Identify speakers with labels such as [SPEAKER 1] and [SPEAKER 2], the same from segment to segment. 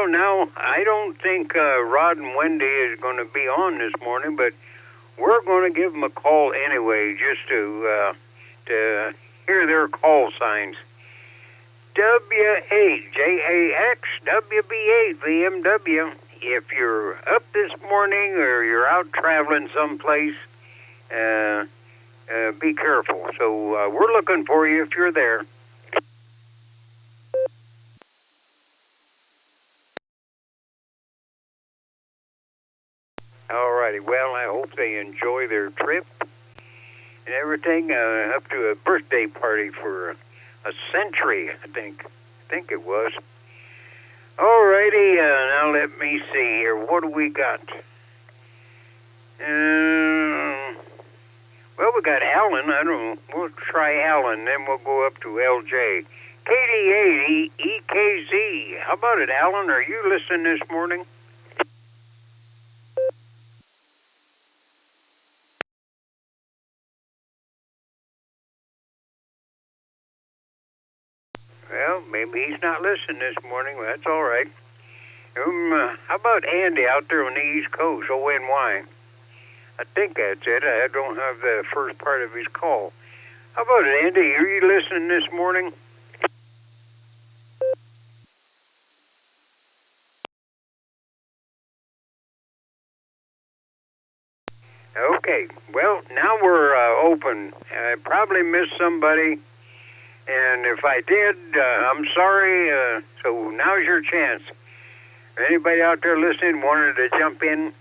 [SPEAKER 1] Well, now, I don't think Rod and Wendy is going to be on this morning, but we're going to give them a call anyway, just to hear their call signs. W8, JAX, WB8, VMW. If you're up this morning or you're out traveling someplace, be careful. So we're looking for you if you're there. Alrighty, well, I hope they enjoy their trip and everything, up to a birthday party for a century, I think it was. Alrighty, now let me see here. What do we got? Well, we got Alan. I don't know. We'll try Alan, then we'll go up to LJ. KD8 EKZ. How about it, Alan? Are you listening this morning? Well, maybe he's not listening this morning. Well, that's all right. How about Andy out there on the East Coast, ONY? I think that's it. I don't have the first part of his call. How about it, Andy? Are you listening this morning? Okay. Well, now we're open. I probably missed somebody. And if I did, I'm sorry. So now's your chance. If anybody out there listening wanted to jump in,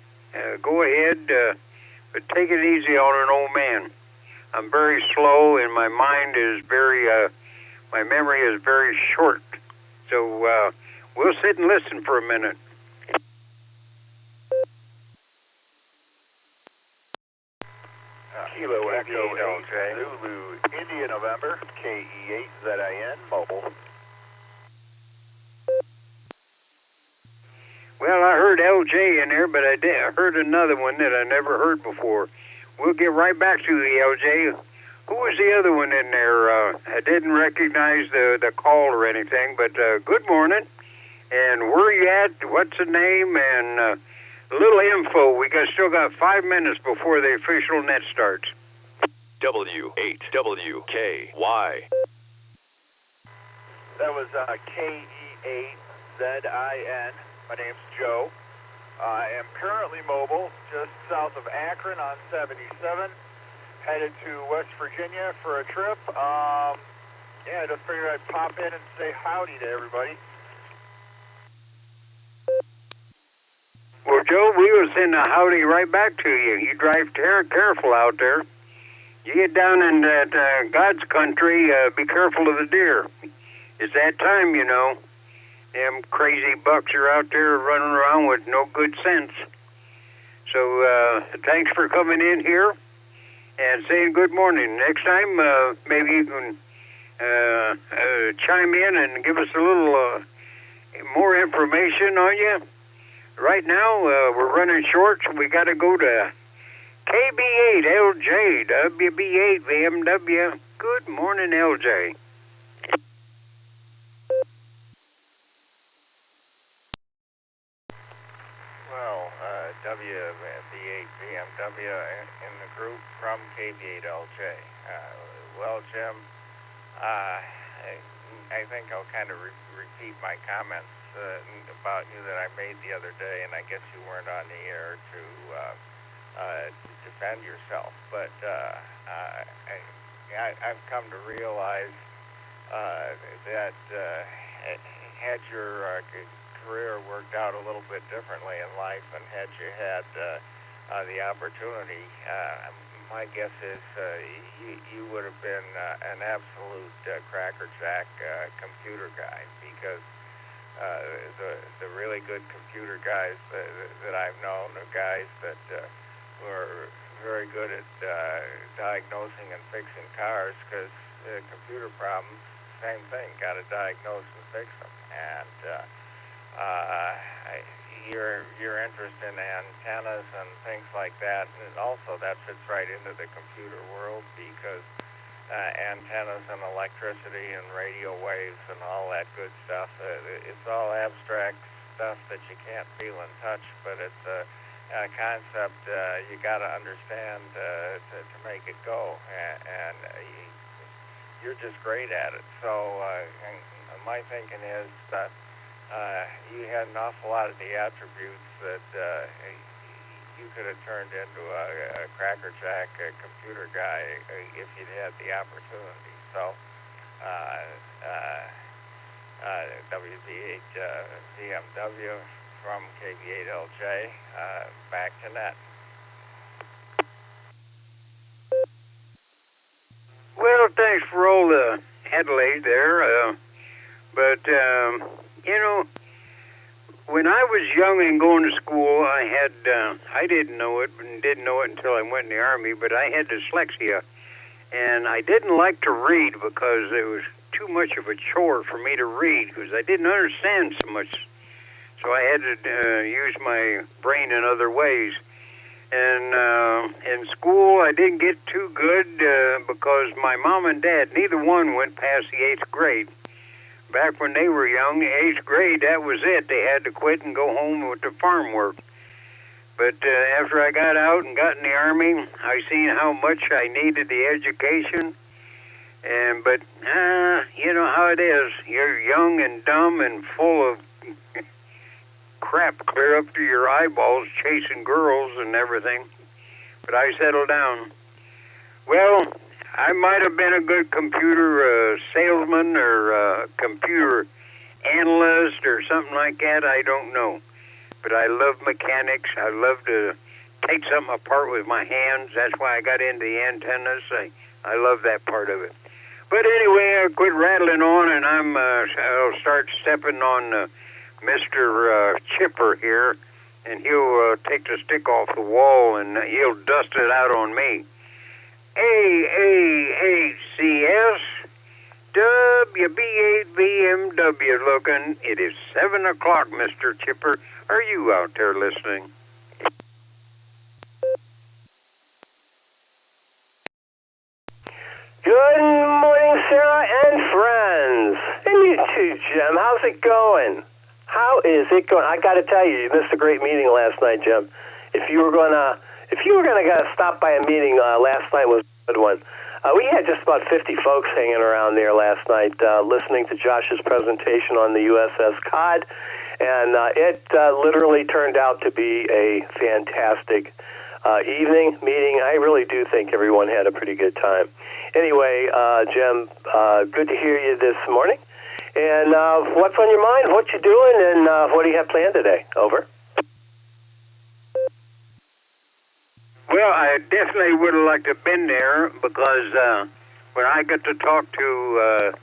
[SPEAKER 1] go ahead. But take it easy on an old man. I'm very slow, and my mind is my memory is very short. So we'll sit and listen for a minute.
[SPEAKER 2] Kilo Echo LJ, Zulu, India November, KE8ZIN, mobile.
[SPEAKER 1] Well, I heard LJ in there, but I heard another one that I never heard before. We'll get right back to the LJ. Who was the other one in there? I didn't recognize the call or anything, but good morning. And where you at? What's the name? And a little info. Still got 5 minutes before the official net starts.
[SPEAKER 3] W8WKY.
[SPEAKER 2] That was KE8ZIN. My name's Joe. I am currently mobile just south of Akron on 77, headed to West Virginia for a trip. I just figured I'd pop in and say howdy to everybody.
[SPEAKER 1] Well, Joe, we will send a howdy right back to you. You drive careful out there. You get down in that God's country, be careful of the deer. It's that time, you know. Them crazy bucks are out there running around with no good sense. So thanks for coming in here and saying good morning. Next time, maybe you can chime in and give us a little more information on you. Right now, we're running short, so we got to go to KB8 LJ, WB8 VMW. Good morning, LJ.
[SPEAKER 2] WB8 BMW in the group from KB8 LJ. Well, Jim, I think I'll kind of repeat my comments about you that I made the other day, and I guess you weren't on the air to defend yourself. But I've come to realize that had your career worked out a little bit differently in life, and had you had the opportunity, my guess is you would have been an absolute crackerjack computer guy, because the really good computer guys that I've known are guys that were very good at diagnosing and fixing cars, because computer problems, same thing, got to diagnose and fix them. And your interest in antennas and things like that, and also that fits right into the computer world, because antennas and electricity and radio waves and all that good stuff, it's all abstract stuff that you can't feel and touch, but it's a concept you got to understand to make it go, and you're just great at it. So my thinking is that you had an awful lot of the attributes that you could have turned into a crackerjack computer guy if you'd had the opportunity. So WD8 BMW from KB8LJ, back to net.
[SPEAKER 1] Well, thanks for all the Adelaide there, but you know, when I was young and going to school, I didn't know it, and didn't know it until I went in the Army, but I had dyslexia, and I didn't like to read because it was too much of a chore for me to read because I didn't understand so much. So I had to use my brain in other ways. And in school, I didn't get too good because my mom and dad, neither one went past the 8th grade. Back when they were young, the 8th grade, that was it. They had to quit and go home with the farm work. But after I got out and got in the Army, I seen how much I needed the education. But you know how it is. You're young and dumb and full of crap clear up to your eyeballs, chasing girls and everything. But I settled down. Well, I might have been a good computer salesman or computer analyst or something like that. I don't know. But I love mechanics. I love to take something apart with my hands. That's why I got into the antennas. I love that part of it. But anyway, I quit rattling on, and I'll start stepping on Mr. Chipper here, and he'll take the stick off the wall, and he'll dust it out on me. AAHCS WB8BMW looking. It is 7 o'clock, Mr. Chipper. Are you out there listening?
[SPEAKER 3] Good morning, Sarah and friends. And you too, Jim. How's it going? How is it going? I got to tell you, you missed a great meeting last night, Jim. If you were gonna stop by a meeting last night, was a good one. We had just about 50 folks hanging around there last night, listening to Josh's presentation on the USS Cod, and it literally turned out to be a fantastic meeting. I really do think everyone had a pretty good time. Anyway, Jim, good to hear you this morning. And what's on your mind? What you doing? And what do you have planned today? Over.
[SPEAKER 1] Well, I definitely would have liked to have been there because when I got to talk to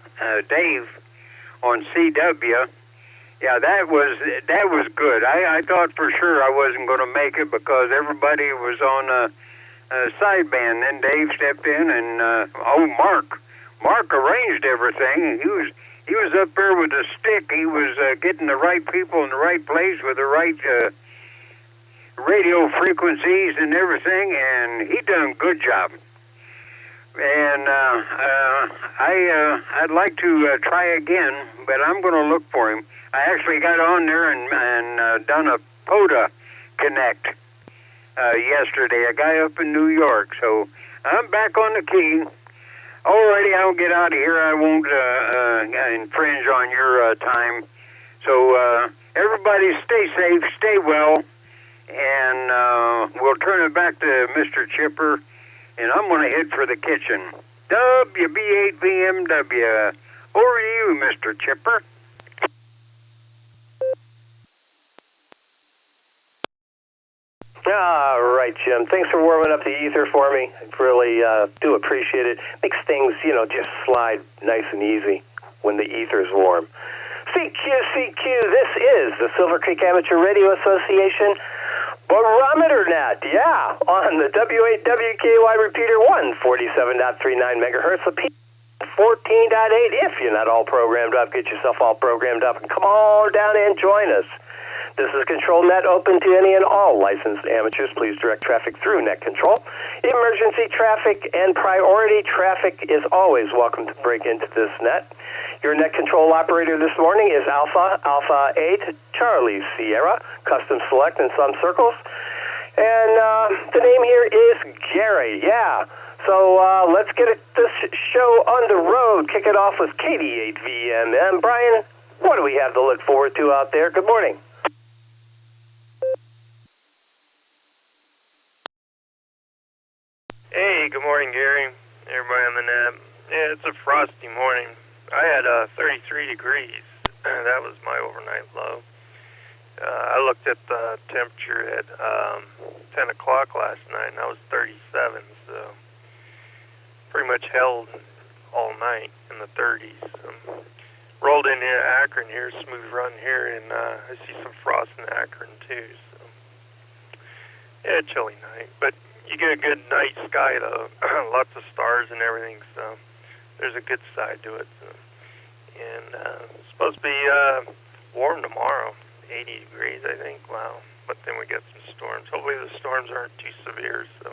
[SPEAKER 1] Dave on CW, yeah, that was good. I thought for sure I wasn't going to make it because everybody was on sideband. Then Dave stepped in, and Mark arranged everything. He was up there with a stick. He was getting the right people in the right place with the right radio frequencies and everything, and he done a good job. And I'd like to try again, but I'm going to look for him. I actually got on there and done a POTA Connect yesterday, a guy up in New York. So I'm back on the key. Alrighty, I'll get out of here. I won't infringe on your time. So everybody stay safe, stay well, and we'll turn it back to Mr. Chipper, and I'm going to head for the kitchen. WB8BMW. Over to you, Mr. Chipper.
[SPEAKER 3] All right, Jim. Thanks for warming up the ether for me. I really do appreciate it. Makes things, just slide nice and easy when the ether's warm. CQ, this is the Silvercreek Amateur Radio Association Barometer Net, on the W8WKY repeater 147.39 megahertz, the P14.8. If you're not all programmed up, get yourself all programmed up and come on down and join us. This is Control Net, open to any and all licensed amateurs. Please direct traffic through net control. Emergency traffic and priority traffic is always welcome to break into this net. Your net control operator this morning is Alpha 8, Charlie Sierra, custom select in some circles. And the name here is Gary, yeah. So let's get this show on the road. Kick it off with KD8VMM. Brian, what do we have to look forward to out there? Good morning.
[SPEAKER 4] Hey, good morning, Gary. Everybody on the net. Yeah, it's a frosty morning. I had 33 degrees. That was my overnight low. I looked at the temperature at 10 o'clock last night, and I was 37, so pretty much held all night in the 30s. Rolled into Akron here, smooth run here, and I see some frost in Akron too. So yeah, chilly night, but you get a good night sky though, lots of stars and everything. So there's a good side to it. So. And it's supposed to be warm tomorrow, 80 degrees I think. Wow! But then we get some storms. Hopefully the storms aren't too severe. So.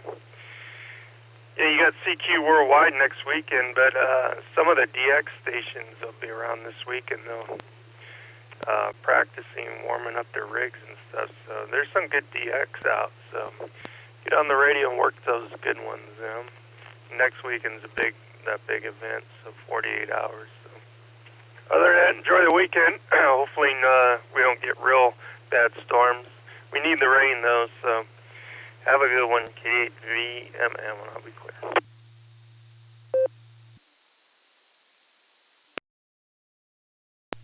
[SPEAKER 4] Yeah, you got CQ Worldwide next weekend, but some of the DX stations will be around this week, and they'll practicing, warming up their rigs and stuff. So there's some good DX out. So get on the radio and work those good ones. Next weekend's that big event, so 48 hours. So other than that, enjoy the weekend. Hopefully we don't get real bad storms. We need the rain though, so. Have a good one, KD8VMM, and I'll be clear.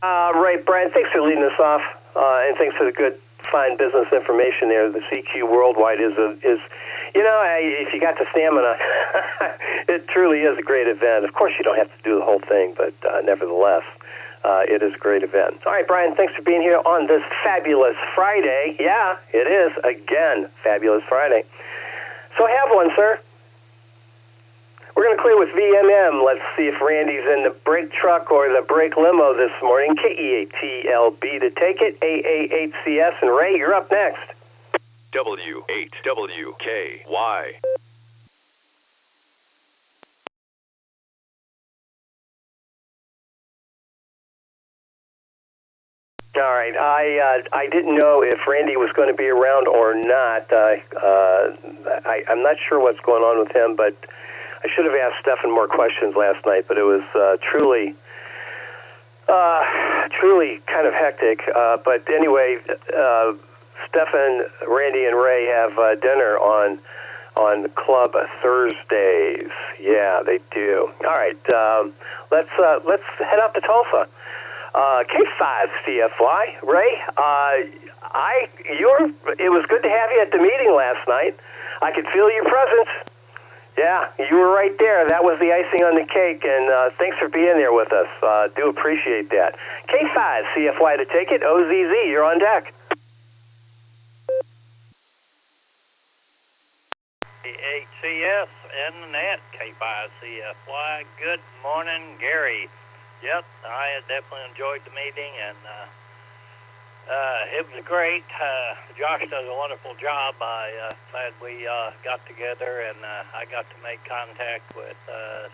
[SPEAKER 3] Right, Brian, thanks for leading us off, and thanks for the good, fine business information there. The CQ Worldwide is if you got the stamina, it truly is a great event. Of course, you don't have to do the whole thing, but nevertheless, it is a great event. All right, Brian, thanks for being here on this fabulous Friday. Yeah, it is, again, fabulous Friday. So have one, sir. We're going to clear with VMM. Let's see if Randy's in the brake truck or the brake limo this morning. KE8TLB to take it, AA8CS, and Ray, you're up next.
[SPEAKER 5] W8WKY.
[SPEAKER 3] All right. I didn't know if Randy was going to be around or not. I'm not sure what's going on with him, but I should have asked Stefan more questions last night. But it was truly kind of hectic. But anyway, Stefan, Randy, and Ray have dinner on Club Thursdays. Yeah, they do. All right. Let's head out to Tulsa. K5 CFY, Ray, it was good to have you at the meeting last night. I could feel your presence. Yeah, you were right there. That was the icing on the cake, and thanks for being there with us. Do appreciate that. K5 CFY to take it. OZZ, you're on deck.
[SPEAKER 6] HCS and the net, K5 CFY. Good morning, Gary. Yep, I definitely enjoyed the meeting, and it was great. Josh does a wonderful job. Glad we got together, and I got to make contact with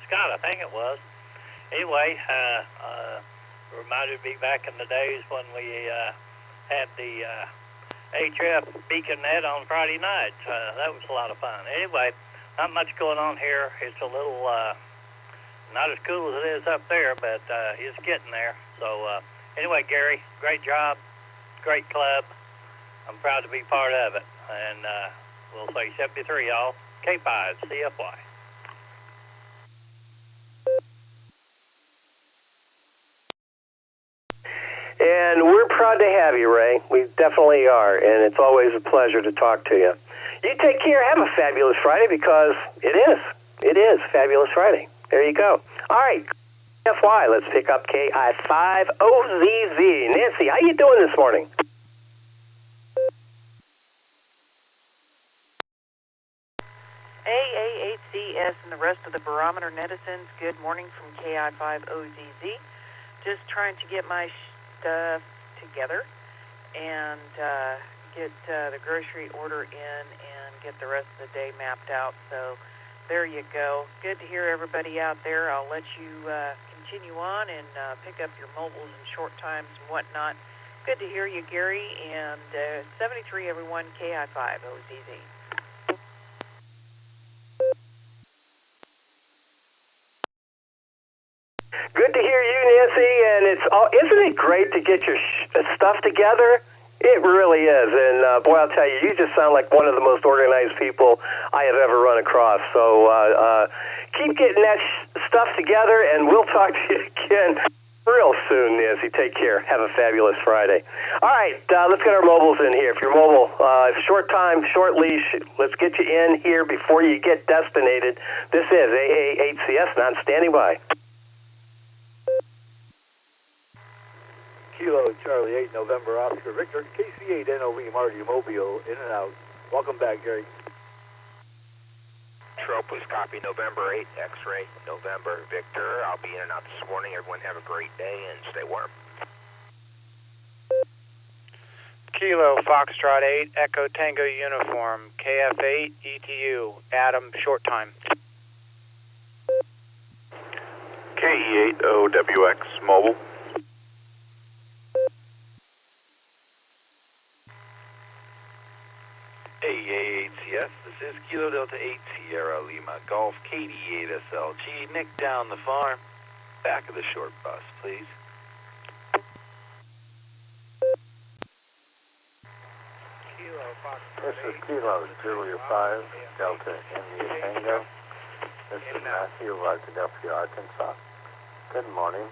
[SPEAKER 6] Scott, I think it was. Anyway, reminded me back in the days when we had the HF Beacon Net on Friday nights. That was a lot of fun. Anyway, not much going on here. It's a little... not as cool as it is up there, but it's getting there. So anyway, Gary, great job, great club. I'm proud to be part of it. And we'll say 73, y'all. K5, CFY.
[SPEAKER 3] And we're proud to have you, Ray. We definitely are, and it's always a pleasure to talk to you. You take care. Have a fabulous Friday, because it is Fabulous Friday. There you go. All right, FY, let's pick up KI5OZZ. Nancy, how you doing this morning?
[SPEAKER 7] AA8CS and the rest of the Barometer Netizens, good morning from KI5OZZ. Just trying to get my stuff together. and get the grocery order in and get the rest of the day mapped out. So there you go. Good to hear everybody out there. I'll let you continue on and pick up your mobiles in short times and whatnot. Good to hear you, Gary, and 73 everyone, KI5, OZZ.
[SPEAKER 3] Good to hear you, Nancy, and isn't it great to get your stuff together? It really is, and boy, I'll tell you, you just sound like one of the most organized people I have ever run across. So keep getting that stuff together, and we'll talk to you again real soon, Nancy. Take care. Have a fabulous Friday. All right, let's get our mobiles in here. If you're mobile, short time, short leash, let's get you in here before you get destinated. This is AA8CS, non-standing by.
[SPEAKER 5] Kilo Charlie 8 November Oscar Victor KC8 NOV Marty Mobile in and out. Welcome back, Gary.
[SPEAKER 2] Tropos copy November 8 X-ray November Victor. I'll be in and out this morning. Everyone have a great day and stay warm.
[SPEAKER 8] Kilo Foxtrot 8 Echo Tango Uniform KF8 ETU Adam short time.
[SPEAKER 9] KE8 OWX mobile. AA8CS, this is Kilo Delta 8 Sierra Lima Golf KD8 SLG. Nick down the farm. Back of the short bus, please.
[SPEAKER 5] This is Kilo Julia 5 Delta India Tango. This is Matthew, Philadelphia, Arkansas. Good morning.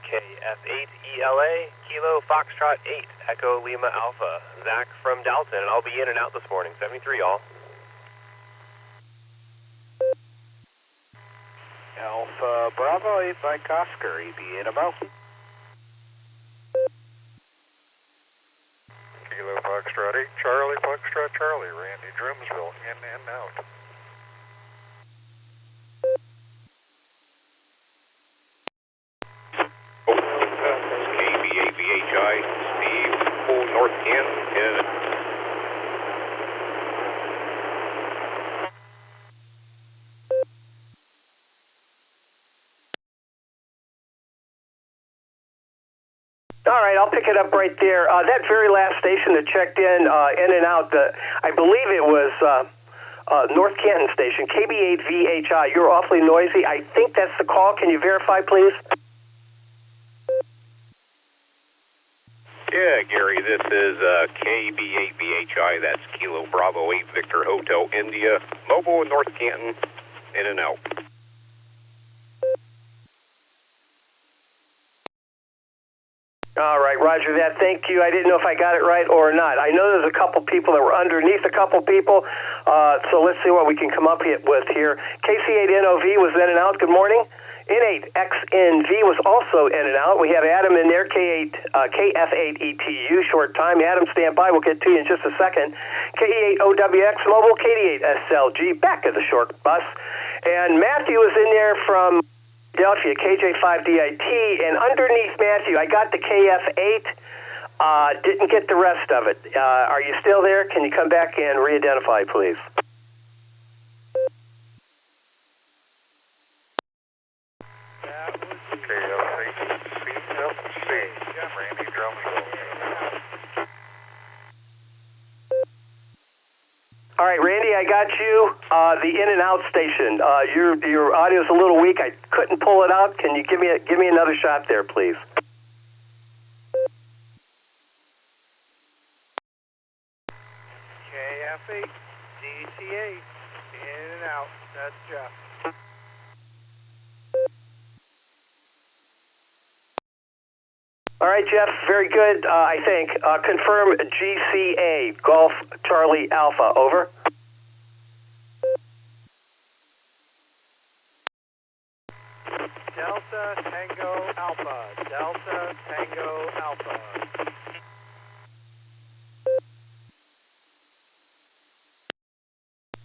[SPEAKER 10] KF8 ELA, Kilo Foxtrot 8, Echo Lima Alpha. Zach from Dalton, and I'll be in and out this morning. 73, all.
[SPEAKER 2] Alpha Bravo 8 by Oscar, EB 8 about.
[SPEAKER 9] Kilo Foxtrot 8 Charlie Foxtrot Charlie. Randy Drumsville in and out. KBAVHI, Steve, full North Canton,
[SPEAKER 3] All right, I'll pick it up right there. That very last station that checked in and out, I believe it was North Canton Station, KB8VHI. You're awfully noisy. I think that's the call. Can you verify, please?
[SPEAKER 9] Yeah, Gary, this is KB8VHI. That's Kilo Bravo 8 Victor Hotel India. Mobile in North Canton, in and out.
[SPEAKER 3] All right, roger that. Thank you. I didn't know if I got it right or not. I know there's a couple people that were underneath a couple people, so let's see what we can come up with here. KC8NOV was in and out. Good morning. N8XNV was also in and out. We have Adam in there, KF8ETU, short time. Adam, stand by. We'll get to you in just a second. KE8OWX Mobile, KD8SLG, back of the short bus. And Matthew is in there from Philadelphia, KJ5DIT, and underneath Matthew, I got the KF8, didn't get the rest of it. Are you still there? Can you come back and re-identify, please?
[SPEAKER 9] That was KF8CFC, Randy Drumsville.
[SPEAKER 3] All right, Randy, I got you. The in and out station. Your audio's a little weak. I couldn't pull it out. Can you give me another shot there, please?
[SPEAKER 8] KF8 DCA in and out. That's Jeff.
[SPEAKER 3] All right, Jeff, very good, I think. Confirm GCA, Golf Charlie Alpha, over.
[SPEAKER 8] Delta Tango Alpha. Delta Tango Alpha.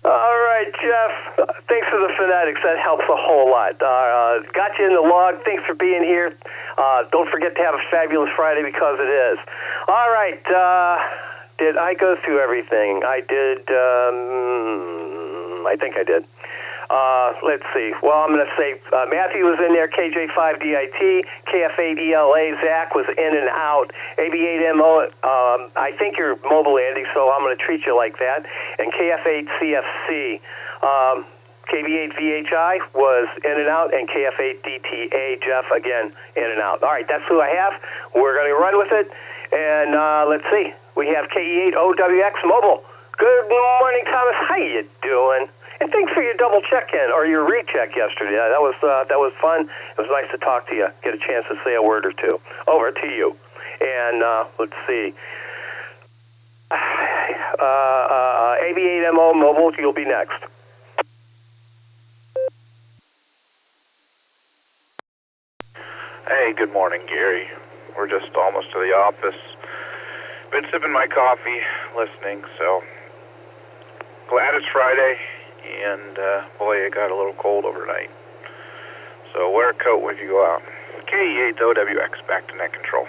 [SPEAKER 3] All right, Jeff. Thanks for the phonetics. That helps a whole lot. Got you in the log. Thanks for being here. Don't forget to have a fabulous Friday because it is. All right. Did I go through everything? I did. I think I did. Let's see. Well, I'm going to say Matthew was in there, KJ5DIT, KF8ELA, Zach was in and out, AB8MO, I think you're mobile, Andy, so I'm going to treat you like that, and KF8CFC. KB8VHI was in and out, and KF8DTA, Jeff, again, in and out. All right, that's who I have. We're going to run with it, and let's see. We have KE8OWX Mobile. Good morning, Thomas. How you doing? And thanks for your double check-in or your recheck yesterday. That was fun. It was nice to talk to you. Get a chance to say a word or two. Over to you. And let's see. AB8MO Mobile, you'll be next.
[SPEAKER 11] Hey, good morning, Gary. We're just almost to the office. Been sipping my coffee, listening, so glad it's Friday. And, boy, it got a little cold overnight. So wear a coat when you go out. KE8OWX, back to net control.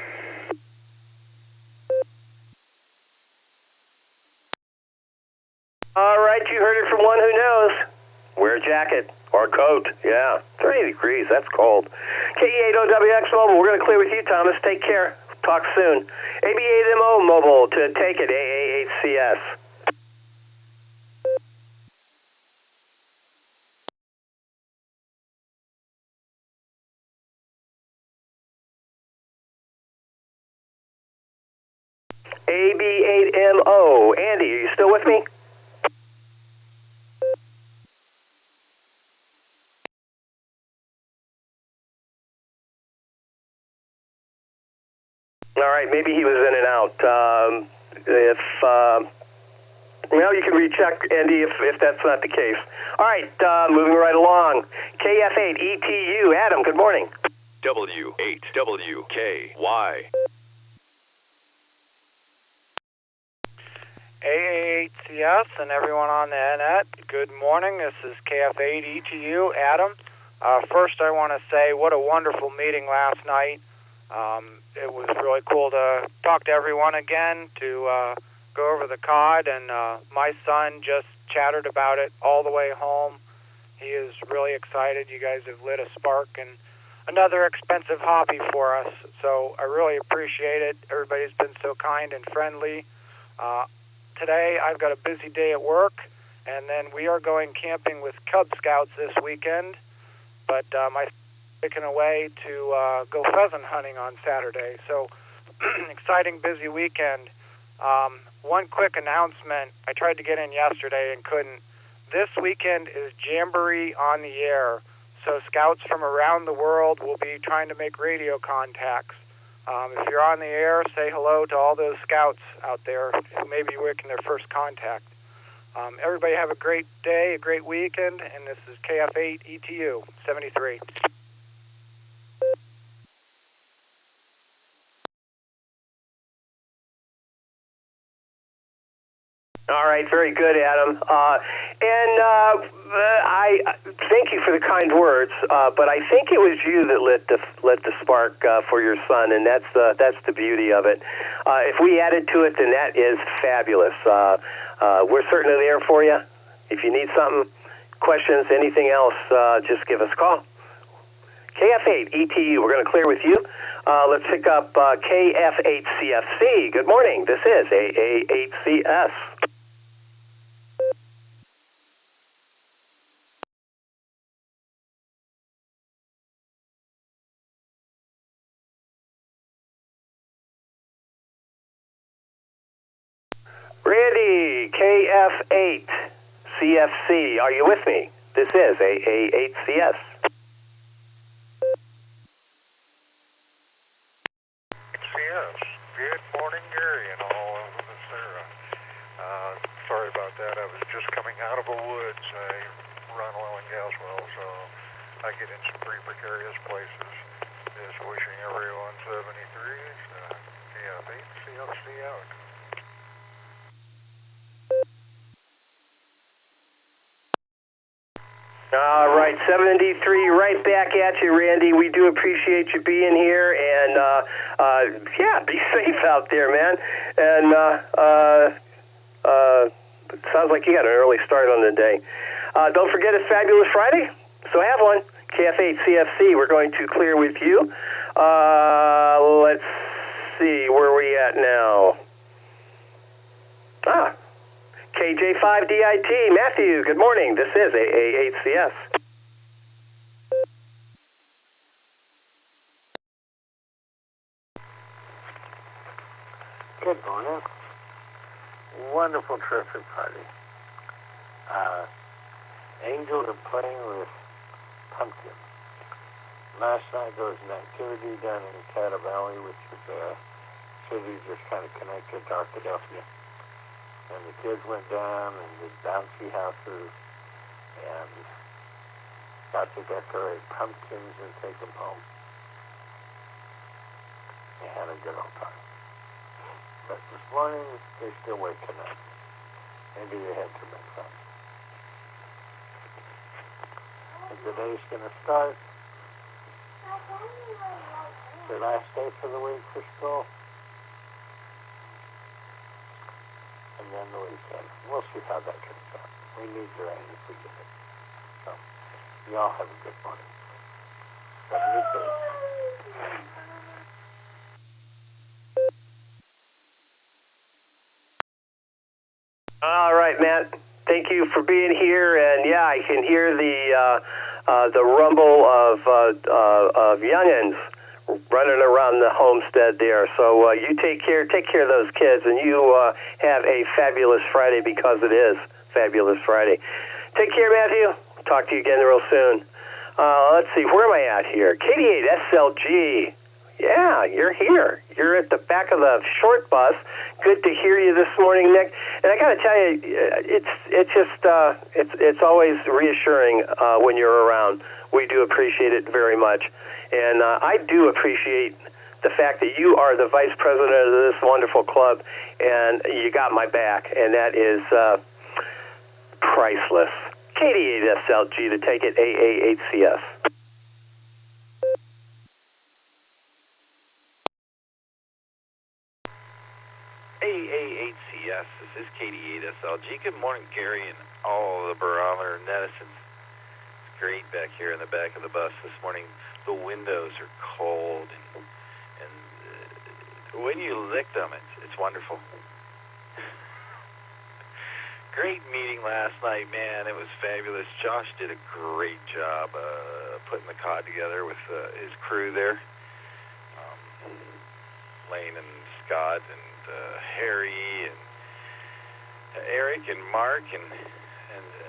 [SPEAKER 3] All right, you heard it from one who knows. Wear a jacket or a coat. Yeah, 30 degrees, that's cold. KE8OWX Mobile, we're going to clear with you, Thomas. Take care. Talk soon. AB8MO Mobile to take it, AA8CS. AB8MO. Andy, are you still with me? All right, maybe he was in and out. Well, you can recheck, Andy, if that's not the case. All right, moving right along. KF8ETU. Adam, good morning.
[SPEAKER 12] W8WKY.
[SPEAKER 8] AA8CS and everyone on the net, good morning. This is KF8ETU, Adam. First, I want to say what a wonderful meeting last night. It was really cool to talk to everyone again, to go over the COD, and my son just chattered about it all the way home. He is really excited. You guys have lit a spark in another expensive hobby for us, so I really appreciate it. Everybody's been so kind and friendly. Today, I've got a busy day at work, and then we are going camping with Cub Scouts this weekend, but my taken away to go pheasant hunting on Saturday. So, exciting, busy weekend. One quick announcement. I tried to get in yesterday and couldn't. This weekend is Jamboree on the air, so scouts from around the world will be trying to make radio contacts. If you're on the air, say hello to all those scouts out there who may be making their first contact. Everybody have a great day, a great weekend, and this is KF8ETU 73.
[SPEAKER 3] All right, very good, Adam. I thank you for the kind words, but I think it was you that lit the spark for your son, and that's the beauty of it. If we added to it, then that is fabulous. We're certainly there for you. If you need something, questions, anything else, just give us a call. KF8ETU, we're going to clear with you. Let's pick up KF8CFC. Good morning. This is AA8CS. Randy, KF8CFC. Are you with me? This is AA8CS.
[SPEAKER 13] Yes. Good morning, Gary, and all of us, Sarah. Sorry about that. I was just coming out of the woods. I run oil and gas wells, so I get in some pretty precarious places. Just wishing everyone 73s. KF8CFC out.
[SPEAKER 3] All right, 73, right back at you, Randy. We do appreciate you being here, and yeah, be safe out there, man. And it sounds like you got an early start on the day. Don't forget it's Fabulous Friday, so have one. KF8CFC, we're going to clear with you. Let's see, where are we at now? KJ5DIT, Matthew, good morning. This is AA8CS.
[SPEAKER 5] Good morning. Wonderful, terrific party. Angels are playing with pumpkin. Last night there was an activity down in Caddo Valley, which is a city just kind of connected to Arkadelphia. And the kids went down and did bouncy houses and got to decorate pumpkins and take them home. They had a good old time. But this morning, they're still waking up. Maybe they had too much fun. And the day's going to start. The last day for the week for school. And then the weekend. We'll see how that comes out. We need the rain if we get it. So, you all have a good morning.
[SPEAKER 3] All right, Matt. Thank you for being here. And yeah, I can hear the rumble of youngins running around the homestead there. So you take care of those kids, and you have a fabulous Friday because it is Fabulous Friday. Take care, Matthew. Talk to you again real soon. Let's see, where am I at here? 88SLG. Yeah, you're here. You're at the back of the short bus. Good to hear you this morning, Nick. And I got to tell you, it's always reassuring when you're around. We do appreciate it very much. And I do appreciate the fact that you are the vice president of this wonderful club, and you got my back, and that is priceless. 88SLG to take it, AA8CS.
[SPEAKER 9] AA8CS, this is KD8SLG. Good morning, Gary, and all the Barometer Netizens. It's great back here in the back of the bus this morning. The windows are cold, and when you lick them, it's wonderful. Great meeting last night, man. It was fabulous. Josh did a great job putting the cod together with his crew there. Lane and Scott and Harry and Eric and Mark and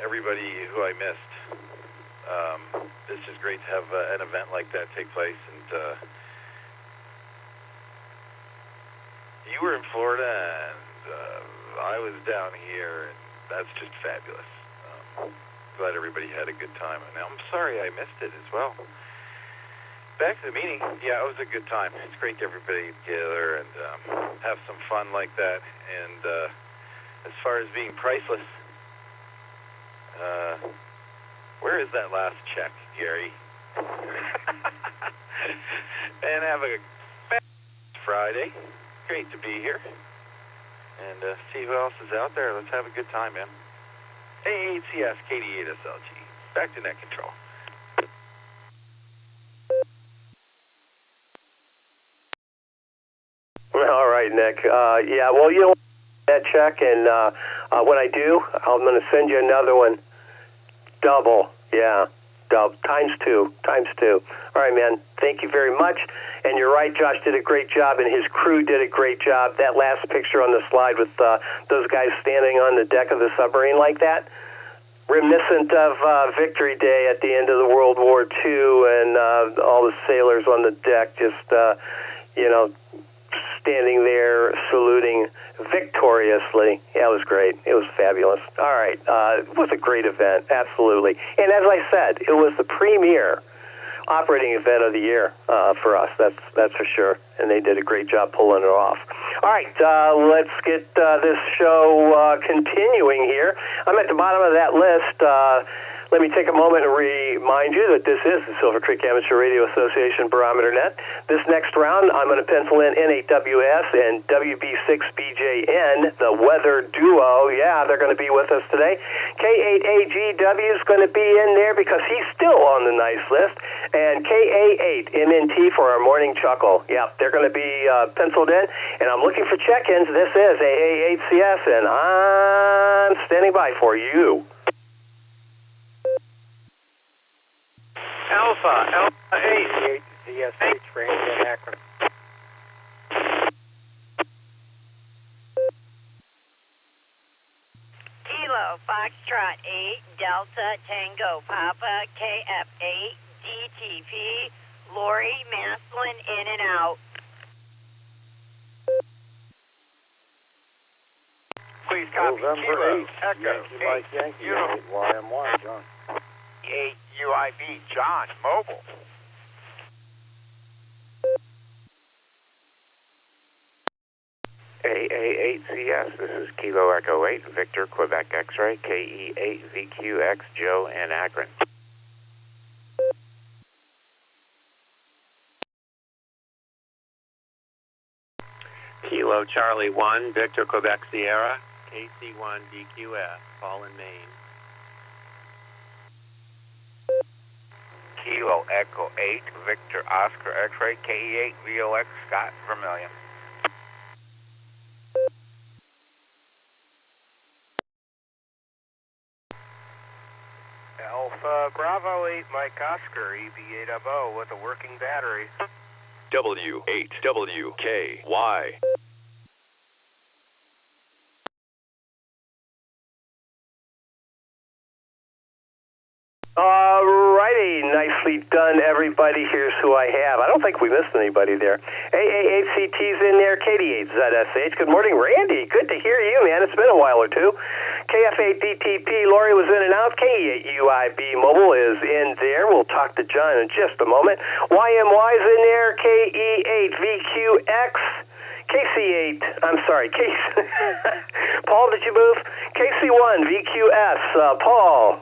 [SPEAKER 9] everybody who I missed. It's just great to have an event like that take place. And you were in Florida, and I was down here, and that's just fabulous. Glad everybody had a good time. And I'm sorry I missed it as well. Back to the meeting. Yeah, it was a good time. It's great to everybody together and have some fun like that. And as far as being priceless, where is that last check, Gary? And have a Friday. Great to be here. And see who else is out there. Let's have a good time, man. AACS, KD8SLG. Back to net control.
[SPEAKER 3] All right, Nick. Yeah, well, you know that check, and when I do, I'm going to send you another one. Double, yeah, double, times two. All right, man, thank you very much. And you're right, Josh did a great job, and his crew did a great job. That last picture on the slide with those guys standing on the deck of the submarine like that, reminiscent of Victory Day at the end of the World War II, and all the sailors on the deck just, standing there saluting victoriously. Yeah, it was great. It was fabulous. All right. It was a great event, absolutely. And as I said, it was the premier operating event of the year for us. That's for sure. And they did a great job pulling it off. All right, let's get this show continuing here. I'm at the bottom of that list. Let me take a moment and remind you that this is the Silvercreek Amateur Radio Association Barometer Net. This next round, I'm going to pencil in N8WS and WB6BJN, the weather duo. Yeah, they're going to be with us today. K8AGW is going to be in there because he's still on the nice list. And KA8MNT for our morning chuckle. Yeah, they're going to be penciled in. And I'm looking for check-ins. This is AA8CS, and I'm standing by for you.
[SPEAKER 12] Alpha 8, DSH range in Akron.
[SPEAKER 14] Kilo Foxtrot 8, Delta Tango Papa, KF8, DTP, Lori Maslin in and out.
[SPEAKER 12] Please copy
[SPEAKER 5] November 8,
[SPEAKER 12] Echo
[SPEAKER 5] Yankee Mike Yankee 8, YMY, John.
[SPEAKER 12] 8 UIB, John, mobile.
[SPEAKER 15] AA8CS, this is Kilo Echo 8, Victor, Quebec X-Ray, KE8VQX, Joe in Akron.
[SPEAKER 16] Kilo Charlie 1, Victor, Quebec Sierra, KC1DQF, Paul in Maine.
[SPEAKER 17] Kilo Echo 8, Victor Oscar X-Ray, KE8 VOX, Scott, Vermilion.
[SPEAKER 10] Alpha Bravo 8, Mike Oscar, EB8MO with a working battery.
[SPEAKER 18] W8WKY.
[SPEAKER 3] Alrighty, nicely done, everybody. Here's who I have. I don't think we missed anybody there. AA8CT's in there, KD8ZSH. Good morning, Randy. Good to hear you, man. It's been a while or two. KF8DTP, Lori was in and out. KE8UIB Mobile is in there. We'll talk to John in just a moment. YMY's in there, KE8VQX. KC8, I'm sorry, Paul, did you move? KC1VQS, Paul.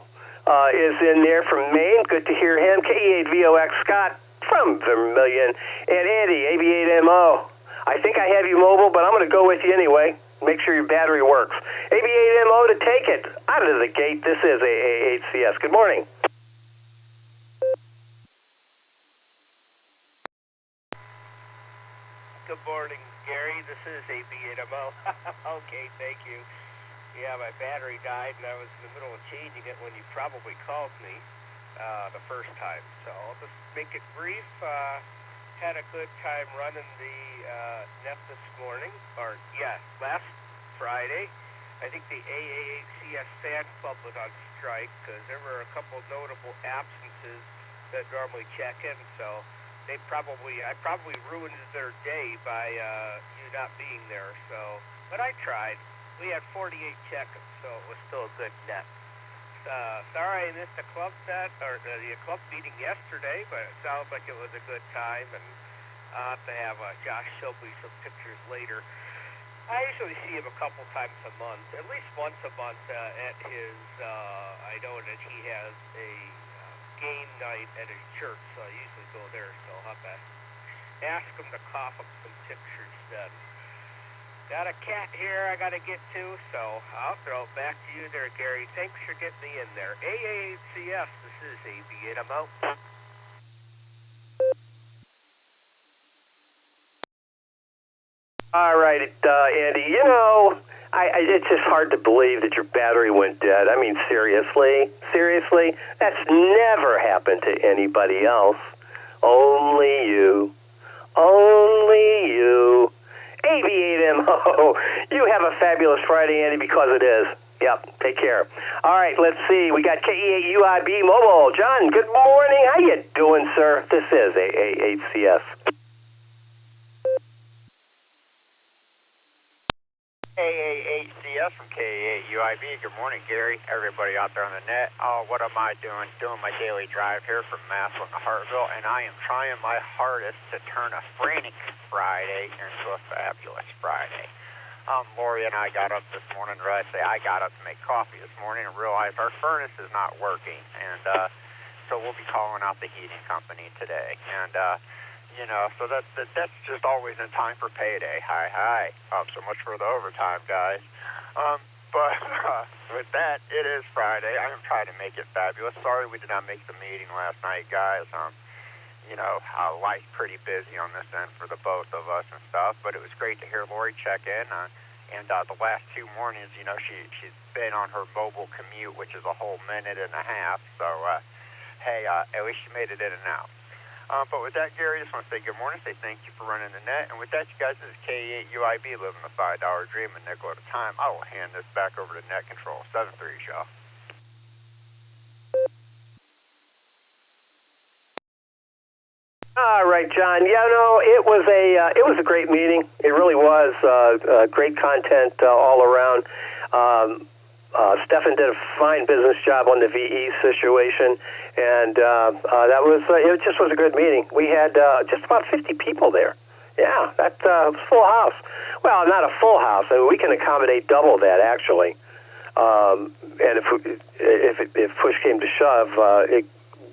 [SPEAKER 3] Is in there from Maine. Good to hear him. KE8VOX Scott from Vermilion. And Andy, AB8MO. I think I have you mobile, but I'm going to go with you anyway. Make sure your battery works. AB8MO to take it out of the gate. This is AA8CS. Good morning.
[SPEAKER 10] Good morning, Gary. This is AB8MO. Okay, thank you. Yeah, my battery died, and I was in the middle of changing it when you probably called me the first time. So I'll just make it brief. Had a good time running the net this morning, last Friday. I think the AA8CS Fan Club was on strike because there were a couple of notable absences that normally check in. So I probably ruined their day by you not being there. So, but I tried. We had 48 check-ins, so it was still a good net. Sorry I missed the club net, or the club meeting yesterday, but it sounds like it was a good time, and I'll have to have Josh show me some pictures later. I usually see him a couple times a month, at least once a month at his, I know that he has a game night at his church, so I usually go there, so I'll have to ask him to cough up some pictures then. Got a cat here I got to get to, so I'll throw it back to you there, Gary. Thanks for getting me in there. AA8CS, this is AB8MO.
[SPEAKER 3] All right, Andy, you know, it's just hard to believe that your battery went dead. I mean, seriously? That's never happened to anybody else. Only you. AB8MO. You have a fabulous Friday, Andy, because it is. Yep, take care. All right, let's see. We got KE8UIB Mobile. John, good morning. How you doing, sir? This is AA8CS.
[SPEAKER 12] AA8CS from KE8UIB. Good morning, Gary. Everybody out there on the net. What am I doing? Doing my daily drive here from Massillon to Hartville, and I am trying my hardest to turn a frantic Friday into a fabulous Friday. Lori and I got up this morning, or I got up to make coffee this morning and realized our furnace is not working. And so we'll be calling out the heating company today. And, so that's just always in time for payday. Hi. So much for the overtime, guys. But with that, it is Friday. I'm trying to make it fabulous. Sorry we did not make the meeting last night, guys. Life's pretty busy on this end for the both of us and stuff, but it was great to hear Lori check in. And the last 2 mornings, she's been on her mobile commute, which is a whole minute and a half. So, hey, at least she made it in and out. But with that, Gary, I just want to say good morning, say thank you for running the net. And with that, you guys, this is K8UIB living the $5 dream, a nickel at a time. I will hand this back over to Net Control 73, y'all.
[SPEAKER 3] All right, John. Yeah, no, it was a great meeting. It really was great content all around. Stefan did a fine business job on the VE situation, and it just was a good meeting. We had just about 50 people there. Yeah, that was a full house. Well, not a full house. I mean, we can accommodate double that actually. And if push came to shove,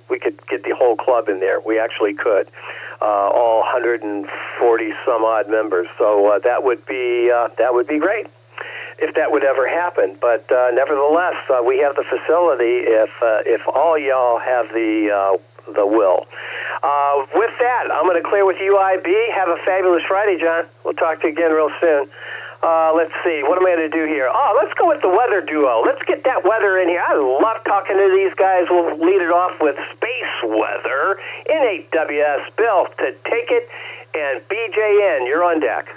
[SPEAKER 3] we could get the whole club in there. We actually could, all 140 some odd members. So that would be great if that would ever happen. But nevertheless, we have the facility if all y'all have the will. With that, I'm going to clear with UIB. Have a fabulous Friday, John. We'll talk to you again real soon. Let's see. What am I going to do here? Oh, let's go with the weather duo. Let's get that weather in here. I love talking to these guys. We'll lead it off with space weather in 8WS. Bill, to take it, and BJN, you're on deck.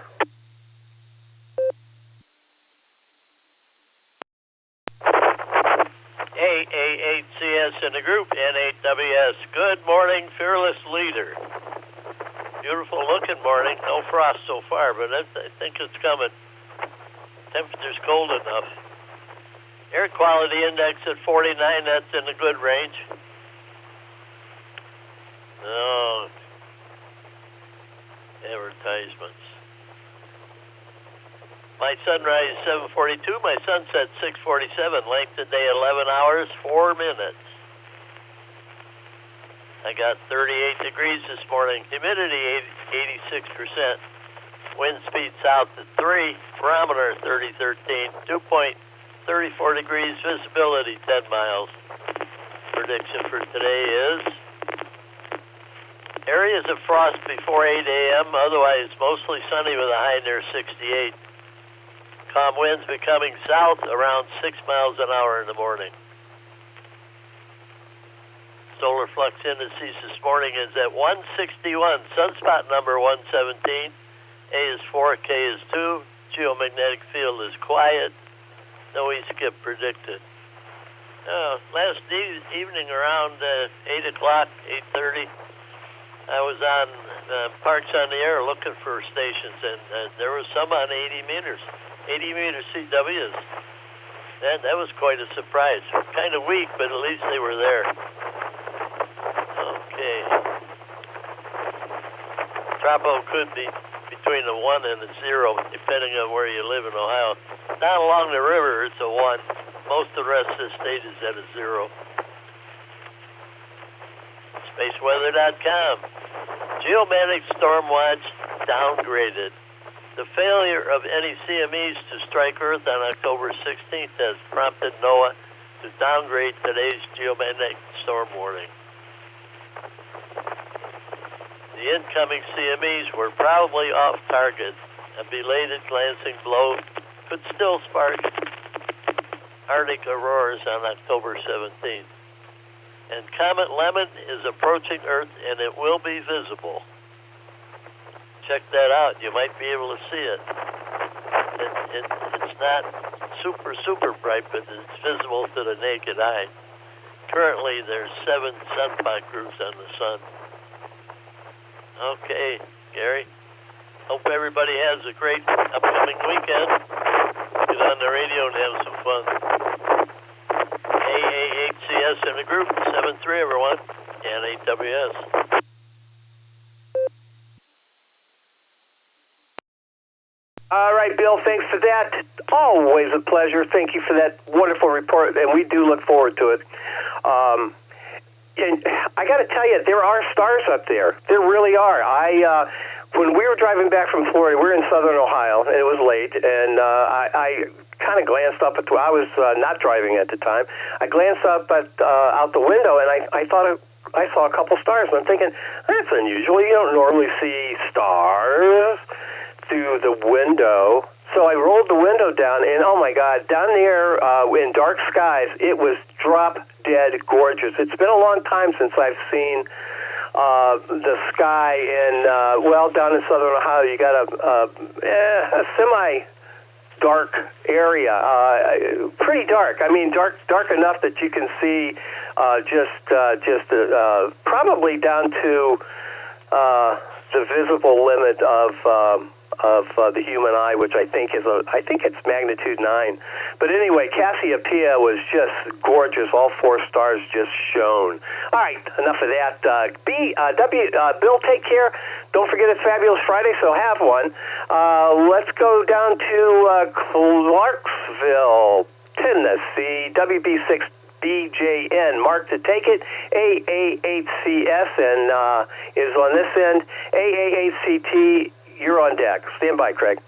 [SPEAKER 18] AAHCS in the group, N8WS. Good morning, fearless leader. Beautiful looking morning. No frost so far, but I think it's coming. Temperature's cold enough. Air quality index at 49, that's in the good range. Oh, advertisements. My sunrise 7:42, my sunset 6:47, length of day 11 hours, 4 minutes. I got 38 degrees this morning, humidity 86%. Wind speed south at 3, barometer 3013, 2.34 degrees, visibility 10 miles. Prediction for today is areas of frost before 8 a.m., otherwise mostly sunny with a high near 68. Calm winds becoming south around 6 miles an hour in the morning. Solar flux indices this morning is at 161, sunspot number 117. A is 4, K is 2. Geomagnetic field is quiet. No E-skip predicted. Last evening around 8 o'clock, 8:30, I was on Parks on the Air looking for stations, and there was some on 80 meter CWs. That was quite a surprise. Kind of weak, but at least they were there. Okay. Tropo could be between a 1 and a 0, depending on where you live in Ohio. Down along the river, it's a 1. Most of the rest of the state is at a 0. SpaceWeather.com. Geomagnetic storm watch downgraded. The failure of any CMEs to strike Earth on October 16th has prompted NOAA to downgrade today's geomagnetic storm warning. The incoming CMEs were probably off target. A belated glancing blow could still spark Arctic auroras on October 17th. And Comet Lemon is approaching Earth, and it will be visible. Check that out. You might be able to see it. It's not super bright, but it's visible to the naked eye. Currently, there's 7 sunspot groups on the sun. Okay, Gary. Hope everybody has a great upcoming weekend. Get on the radio and have some fun. AAHCS in the group, 7-3 everyone, and 8WS.
[SPEAKER 3] All right, Bill, thanks for that. Always a pleasure. Thank you for that wonderful report, and we do look forward to it. And I got to tell you, there are stars up there. There really are. When we were driving back from Florida, we were in southern Ohio, and it was late, and I kind of glanced up at I was not driving at the time. I glanced up out the window, and I thought I saw a couple stars, and I'm thinking, that's unusual. You don't normally see stars through the window. So I rolled the window down, and oh my God, down there in dark skies, it was drop dead gorgeous. It's been a long time since I've seen the sky in, down in southern Ohio, you got a semi-dark area, pretty dark. I mean, dark enough that you can see probably down to the visible limit of the human eye, which I think it's magnitude 9. But anyway, Cassiopeia was just gorgeous. All 4 stars just shone. All right, enough of that. Bill, take care. Don't forget it's Fabulous Friday, so have one. Let's go down to Clarksville, Tennessee. WB6 BJN. Mark to take it. AA8CS and is on this end. AA8CT. You're on deck. Stand by, Craig.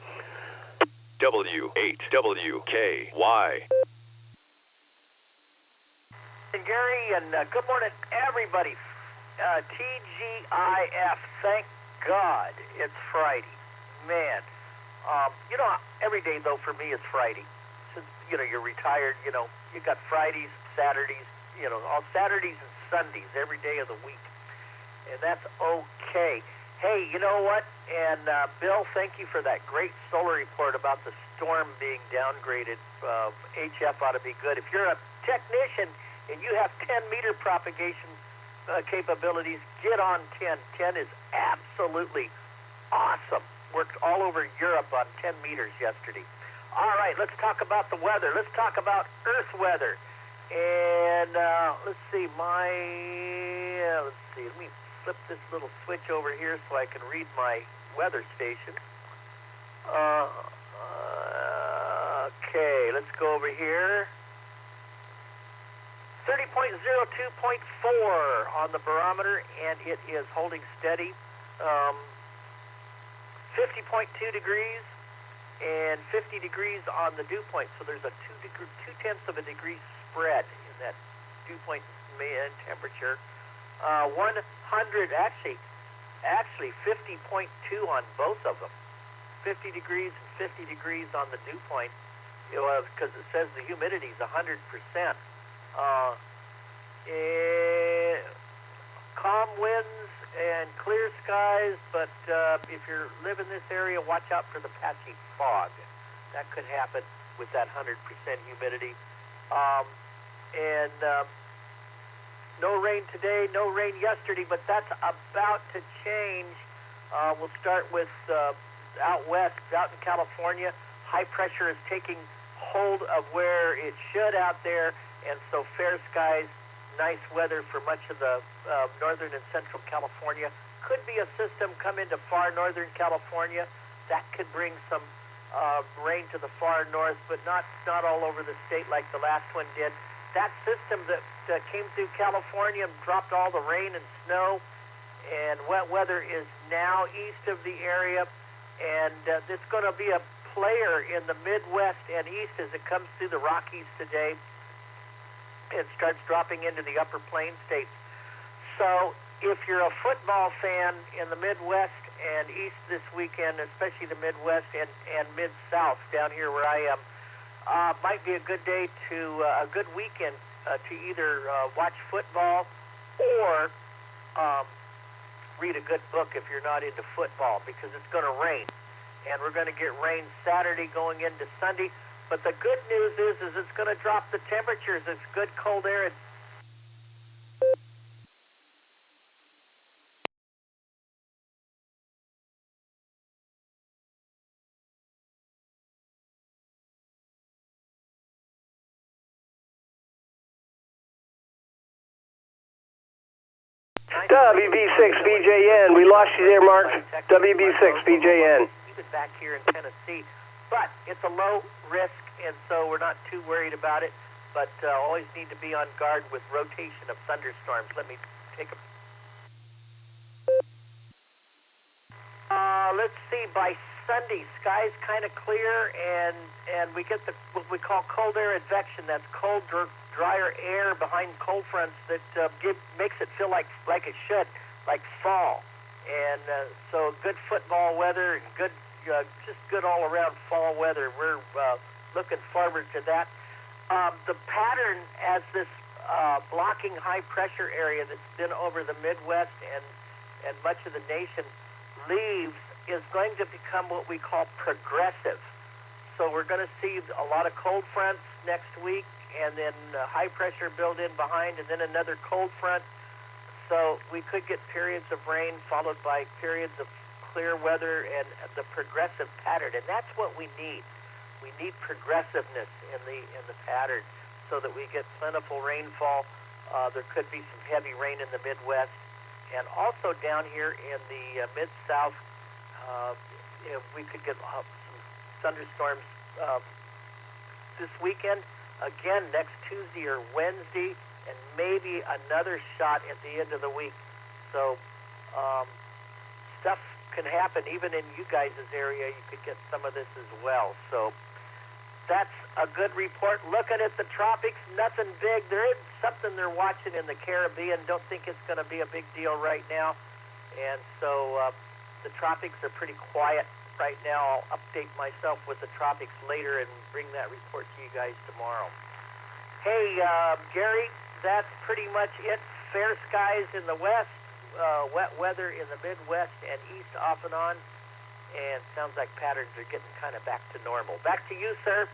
[SPEAKER 19] W8WKY.
[SPEAKER 20] And Gary, and good morning, everybody. TGIF. Thank God it's Friday. Man, every day, though, for me is Friday. Since, you're retired, you got Fridays, Saturdays, all Saturdays and Sundays, every day of the week. And that's okay. Hey, you know what? And Bill, thank you for that great solar report about the storm being downgraded. HF ought to be good. If you're a technician and you have 10-meter propagation capabilities, get on 10. 10 is absolutely awesome. Worked all over Europe on 10 meters yesterday. All right, let's talk about the weather. Let's talk about Earth weather. And let's see, let me flip this little switch over here so I can read my weather station. Okay, let's go over here. 30.02.4 on the barometer, and it is holding steady. 50.2 degrees and 50 degrees on the dew point. So there's a 2/10 of a degree spread in that dew point temperature. 100, actually 50.2 on both of them. 50 degrees and 50 degrees on the dew point, because it says the humidity is 100%. Calm winds and clear skies, but if you live in this area, watch out for the patchy fog. That could happen with that 100% humidity. No rain today, no rain yesterday, but that's about to change. We'll start with out west, out in California. High pressure is taking hold of where it should out there, and so fair skies, nice weather for much of the northern and central California. Could be a system come into far northern California. That could bring some rain to the far north, but not all over the state like the last one did. That system that came through California and dropped all the rain and snow and wet weather is now east of the area, and it's going to be a player in the Midwest and east as it comes through the Rockies today and starts dropping into the upper plain states. So if you're a football fan in the Midwest and east this weekend, especially the Midwest and mid-south down here where I am, might be a good day a good weekend to either watch football or read a good book if you're not into football, because it's going to rain. And we're going to get rain Saturday going into Sunday. But the good news is it's going to drop the temperatures. It's good cold air.
[SPEAKER 3] WB6BJN. We lost you there, Mark. WB6BJN.
[SPEAKER 20] even back here in Tennessee. But it's a low risk, and so we're not too worried about it. But always need to be on guard with rotation of thunderstorms. Let me take a... Let's see, by Sunday, skies kind of clear, and we get what we call cold air advection. That's cold, drier air behind cold fronts that makes it feel like it should, like fall. And so good football weather and good, just good all-around fall weather. We're looking forward to that. The pattern as this blocking high-pressure area that's been over the Midwest and much of the nation leaves is going to become what we call progressive. So we're going to see a lot of cold fronts next week, and then high pressure built in behind, and then another cold front. So we could get periods of rain followed by periods of clear weather and the progressive pattern, and that's what we need. We need progressiveness in the pattern so that we get plentiful rainfall. There could be some heavy rain in the Midwest, and also down here in the Mid-South, we could get some thunderstorms this weekend. Again, next Tuesday or Wednesday, and maybe another shot at the end of the week. So stuff can happen even in you guys' area. You could get some of this as well. So that's a good report. Looking at the tropics, nothing big. There is something they're watching in the Caribbean. Don't think it's going to be a big deal right now. And so the tropics are pretty quiet right now. I'll update myself with the tropics later and bring that report to you guys tomorrow. Hey, Gary, that's pretty much it. Fair skies in the west, wet weather in the Midwest and east off and on, and sounds like patterns are getting kind of back to normal. Back to you, sir,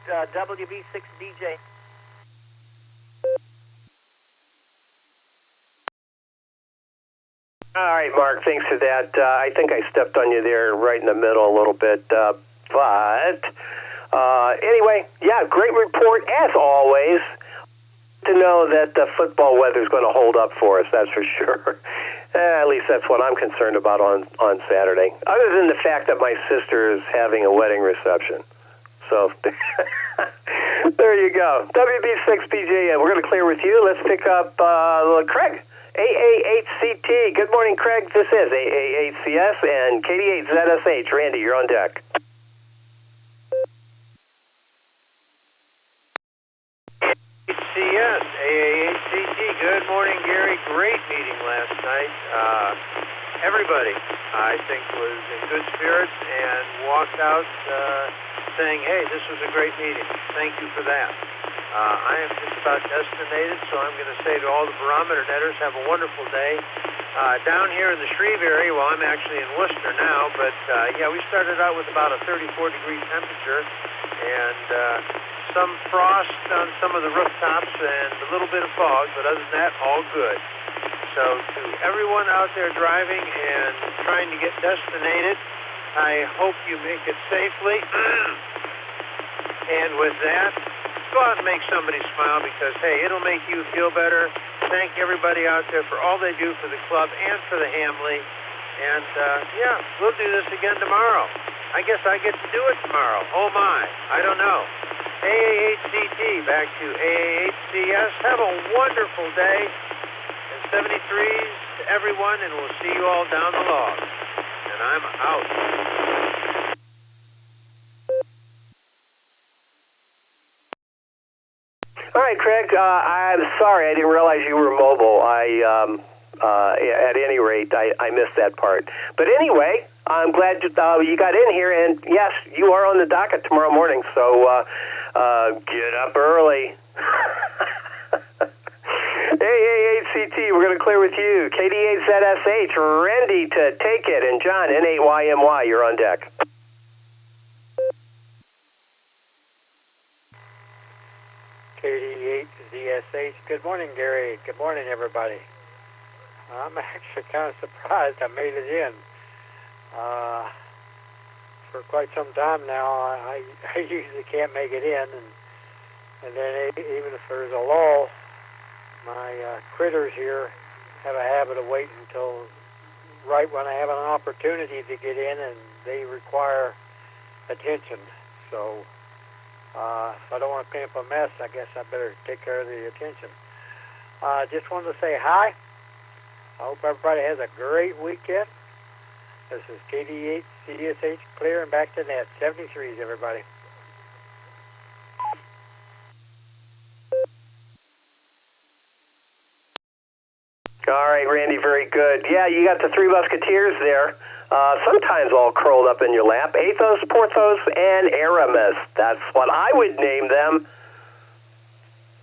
[SPEAKER 20] WB6DJ.
[SPEAKER 3] All right, Mark, thanks for that. I think I stepped on you there right in the middle a little bit, but anyway, yeah, great report as always. To know that the football weather is going to hold up for us, that's for sure. At least that's what I'm concerned about on Saturday. Other than the fact that my sister is having a wedding reception. So there you go. WB6PJ, we're going to clear with you. Let's pick up Craig. AA8CT. Good morning, Craig. This is AA8CS and KD8ZSH. Randy, you're on deck.
[SPEAKER 21] CS, AA8CT. Good morning, Gary. Great meeting last night. Everybody, I think, was in good spirits and walked out saying, hey, this was a great meeting. Thank you for that. I am just about destinated, so I'm going to say to all the Barometer Netters, have a wonderful day. Down here in the Shreve area, well, I'm actually in Worcester now, but yeah, we started out with about a 34-degree temperature and some frost on some of the rooftops and a little bit of fog, but other than that, all good. So to everyone out there driving and trying to get destinated, I hope you make it safely. And with that, go out and make somebody smile because, hey, it'll make you feel better. Thank everybody out there for all they do for the club and for the Hamley. And, yeah, we'll do this again tomorrow. I guess I get to do it tomorrow. Oh, my. I don't know. AA8CT, back to AA8CS. Have a wonderful day. And 73s to everyone, and we'll see you all down the log. And I'm out.
[SPEAKER 3] All right, Craig, I'm sorry. I didn't realize you were mobile. At any rate, I missed that part. But anyway, I'm glad you got in here, and yes, you are on the docket tomorrow morning, so get up early. AA8CT, we're going to clear with you. KD8ZSH, Randy to take it, and John, N8YMY, you're on deck.
[SPEAKER 5] KD8ZSH. Good morning, Gary. Good morning, everybody. I'm actually kind of surprised I made it in. For quite some time now, I usually can't make it in, and then even if there's a lull, my critters here have a habit of waiting until right when I have an opportunity to get in, and they require attention. So if I don't want to clean up a mess, I guess I better take care of the attention. Just wanted to say hi. I hope everybody has a great weekend. This is KD8 CDSH clear and back to net. 73s, everybody.
[SPEAKER 3] All right, Randy, very good. Yeah, you got the Three Musketeers there, sometimes all curled up in your lap. Athos, Porthos, and Aramis. That's what I would name them,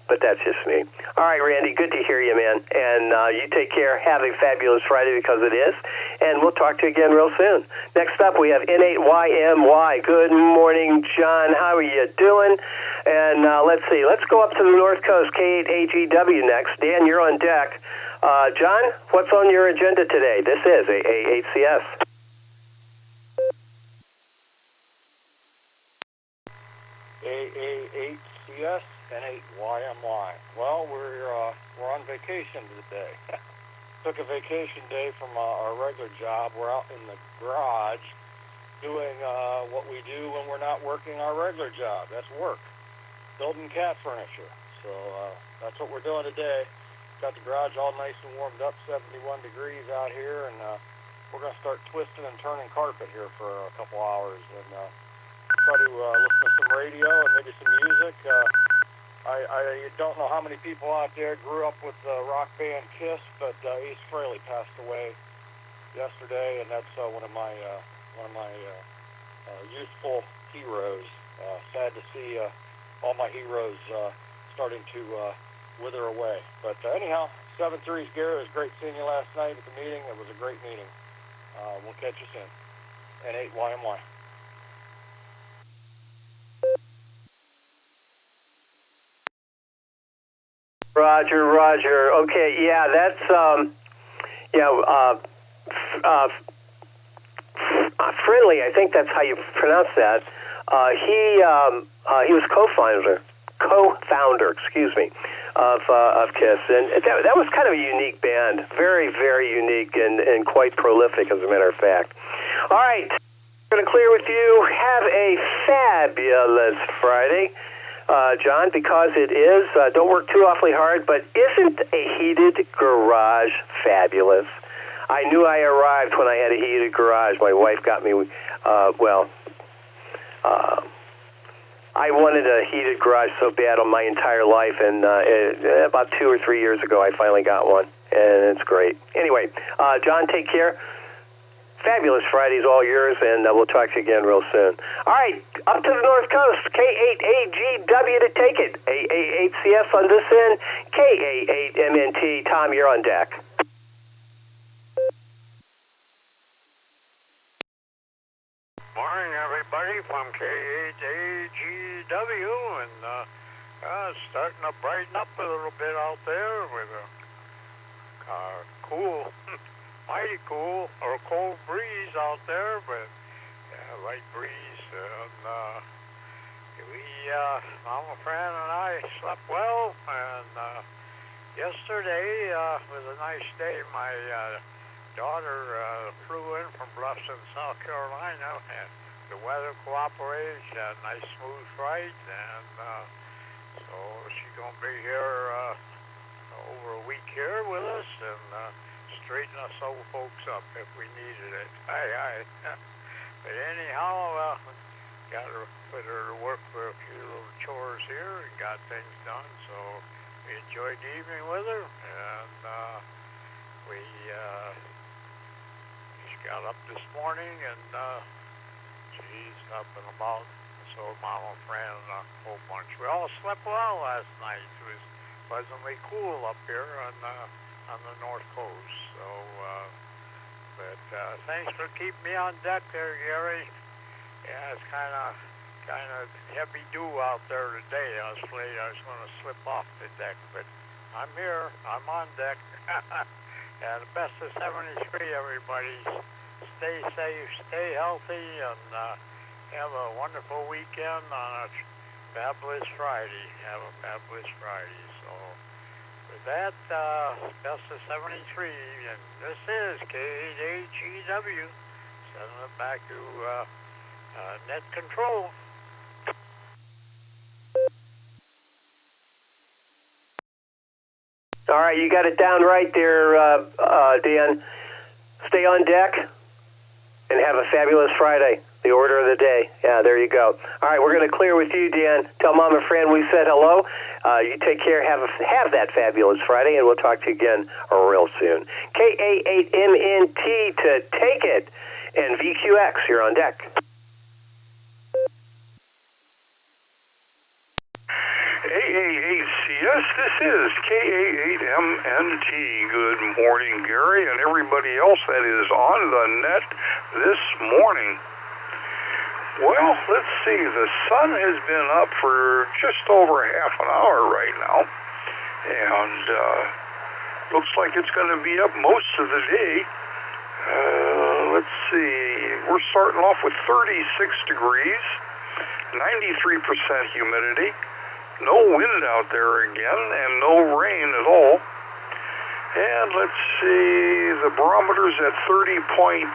[SPEAKER 3] but that's just me. All right, Randy, good to hear you, man. And you take care. Have a fabulous Friday, because it is. And we'll talk to you again real soon. Next up, we have N8YMY. Good morning, John. How are you doing? And let's see. Let's go up to the North Coast, K8AGW next. Dan, you're on deck. John, what's on your agenda today? This is AA8CS.
[SPEAKER 5] AA8CS N8YMY. Well, we're on vacation today. Took a vacation day from our regular job. We're out in the garage doing what we do when we're not working our regular job. That's work, building cat furniture. So that's what we're doing today. Got the garage all nice and warmed up, 71 degrees out here, and we're going to start twisting and turning carpet here for a couple hours, and try to listen to some radio and maybe some music. I don't know how many people out there grew up with the rock band Kiss, but Ace Frehley passed away yesterday, and that's one of my youthful heroes. Sad to see all my heroes starting to wither away. But anyhow, 7-3's Gary. It was great seeing you last night at the meeting. It was a great meeting. We'll catch you soon. N8YMY.
[SPEAKER 3] Roger. Okay, yeah, that's Friendly. I think that's how you pronounce that. He was co-founder, of Kiss, and that was kind of a unique band, very, very unique and quite prolific, as a matter of fact. All right, I'm going to clear with you. Have a fabulous Friday. John, because it is, don't work too awfully hard, but isn't a heated garage fabulous? I knew I arrived when I had a heated garage. My wife got me, I wanted a heated garage so bad on my entire life, and about 2 or 3 years ago, I finally got one, and it's great. Anyway, John, take care. Fabulous Fridays, all yours, and we'll talk to you again real soon. All right, up to the North Coast, K8AGW to take it. AA8CS on this end, K88MNT. Tom, you're on deck.
[SPEAKER 5] Morning, everybody, from K8AGW, and it's starting to brighten up a little bit out there with a cool, mighty cool, or cold breeze out there, but light breeze, and my friend and I slept well, and yesterday was a nice day. My daughter flew in from Bluffton, South Carolina, and the weather cooperated. She had a nice smooth flight, and so she's going to be here over a week here with us, and straighten us old folks up if we needed it. But anyhow, got to put her to work for a few little chores here and got things done, so we enjoyed the evening with her, and we just got up this morning, and she's up and about, so Mama, Fran, and a whole bunch. We all slept well last night. It was pleasantly cool up here on the North Coast, so but thanks for keeping me on deck there, Gary. Yeah, it's kind of heavy dew out there today. I was afraid I was going to slip off the deck, but I'm here. I'm on deck. Yeah, the best of 73, everybody. Stay safe, stay healthy, and have a wonderful weekend on a fabulous Friday. Have a fabulous Friday. So
[SPEAKER 1] With that, best of 73, and this is KHEW, sending it back to net control.
[SPEAKER 3] All right, you got it down right there, Dan. Stay on deck and have a fabulous Friday. The order of the day. Yeah, there you go. All right, we're going to clear with you, Dan. Tell Mom and Fran we said hello. You take care. Have that fabulous Friday, and we'll talk to you again real soon. KA8MNT to take it, and VQX, you're on deck.
[SPEAKER 22] AA8CS, this is KA8MNT. Good morning, Gary, and everybody else that is on the net this morning. Well, let's see. The sun has been up for just over half an hour right now, and looks like it's going to be up most of the day. Let's see. We're starting off with 36 degrees, 93% humidity, no wind out there again, and no rain at all. And let's see. The barometer's at 30.11.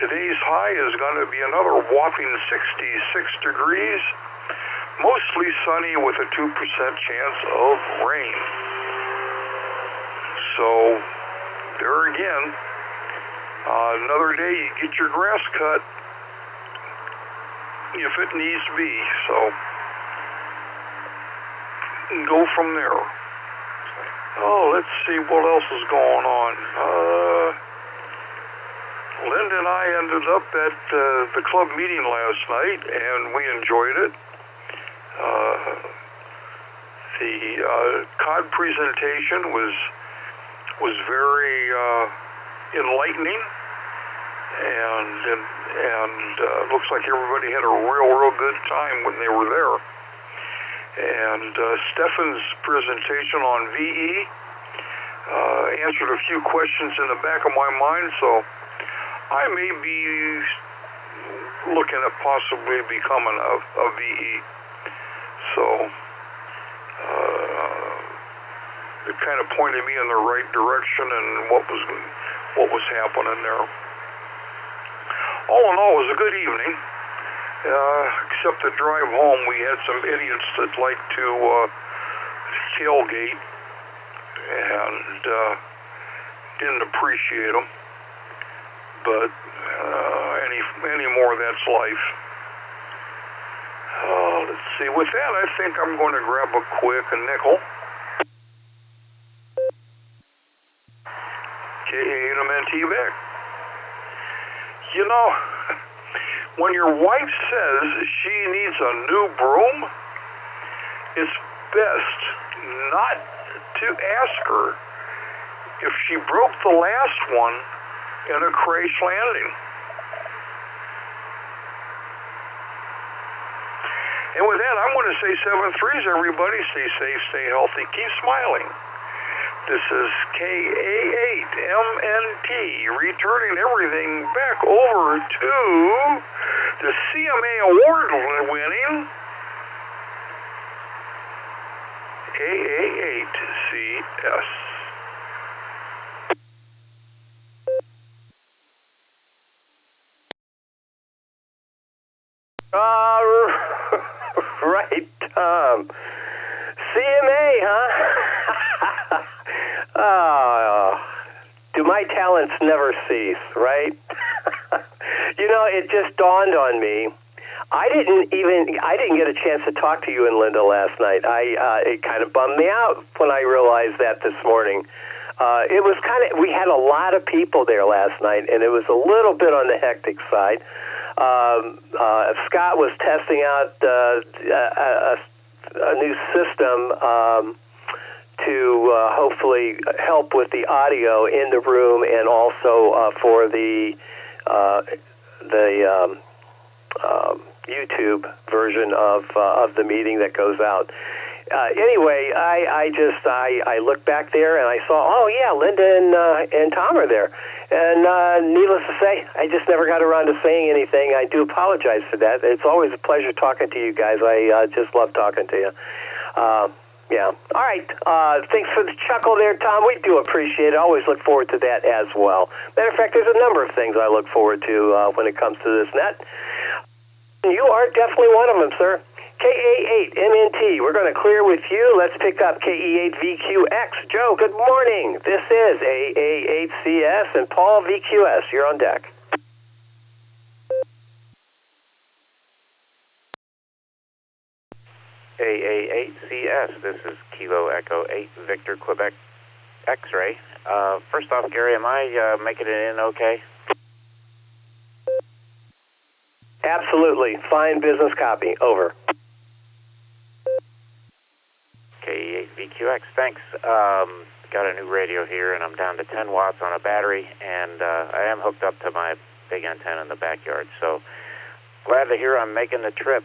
[SPEAKER 22] Today's high is going to be another whopping 66 degrees, mostly sunny with a 2% chance of rain. So, there again, another day you get your grass cut if it needs to be. So, go from there. Oh, let's see what else is going on. Linda and I ended up at the club meeting last night, and we enjoyed it. The COD presentation was very enlightening, and looks like everybody had a real good time when they were there. And Stefan's presentation on VE answered a few questions in the back of my mind, so I may be looking at possibly becoming a VE. So it kind of pointed me in the right direction and what was happening there. All in all, it was a good evening. Except the drive home, we had some idiots that like to tailgate and didn't appreciate them. But any more, that's life. Let's see. With that, I think I'm going to grab a nickel. KA8MNT back. You know, when your wife says she needs a new broom, it's best not to ask her if she broke the last one in a crash landing. And with that, I'm going to say 7-3s, everybody. Stay safe, stay healthy, keep smiling. This is KA8MNT, returning everything back over to the CMA award-winning KA8CS.
[SPEAKER 3] Right, Tom. CMA, huh? Do my talents never cease, right? You know, it just dawned on me. I didn't get a chance to talk to you and Linda last night. It kind of bummed me out when I realized that this morning. It was we had a lot of people there last night, and it was a little bit on the hectic side. Scott was testing out a new system to hopefully help with the audio in the room, and also for the YouTube version of the meeting that goes out. Anyway, I looked back there and I saw, oh yeah, Linda and Tom are there. And needless to say, I just never got around to saying anything. I do apologize for that. It's always a pleasure talking to you guys. I just love talking to you. Yeah. All right. Thanks for the chuckle there, Tom. We do appreciate it. Always look forward to that as well. Matter of fact, there's a number of things I look forward to when it comes to this net. You are definitely one of them, sir. KA8MNT, we're going to clear with you. Let's pick up KE8VQX. Joe, good morning. This is AA8CS and Paul VQS. You're on deck.
[SPEAKER 15] AA8CS, this is Kilo Echo 8 Victor Quebec X-Ray. First off, Gary, am I making it in okay?
[SPEAKER 3] Absolutely. Fine business copy. Over.
[SPEAKER 15] KE8VQX, thanks. Got a new radio here, and I'm down to 10 watts on a battery, and I am hooked up to my big antenna in the backyard, so glad to hear I'm making the trip.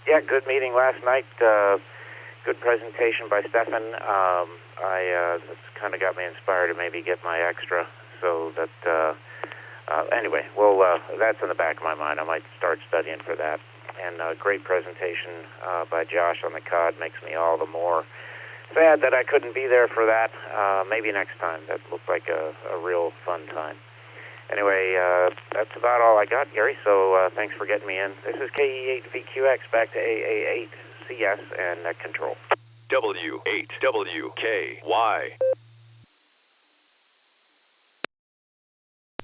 [SPEAKER 15] Yeah, good meeting last night. Good presentation by Stefan. That's kind of got me inspired to maybe get my extra, so that, anyway, well, that's in the back of my mind. I might start studying for that. And great presentation by Josh on the COD makes me all the more sad that I couldn't be there for that. Maybe next time. That looked like a real fun time. Anyway, that's about all I got, Gary, so thanks for getting me in. This is KE8VQX, back to AA8CS and Net Control.
[SPEAKER 19] W8WKY.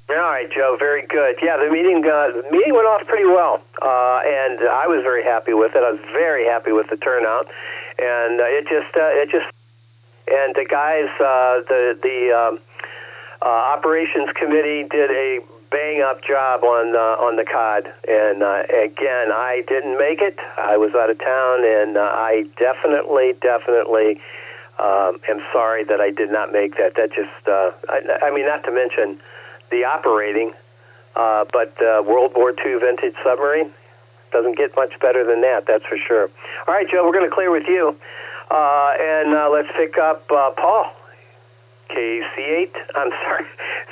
[SPEAKER 3] All right, Joe, very good. Yeah, the meeting went off pretty well, and I was very happy with it. I was very happy with the turnout, and and the guys, the operations committee did a bang-up job on the COD, and again, I didn't make it. I was out of town, and I definitely am sorry that I did not make that. That just, I mean, not to mention the operating, but World War II vintage submarine doesn't get much better than that, that's for sure. All right, Joe, we're going to clear with you, and let's pick up Paul. KC8. I'm sorry.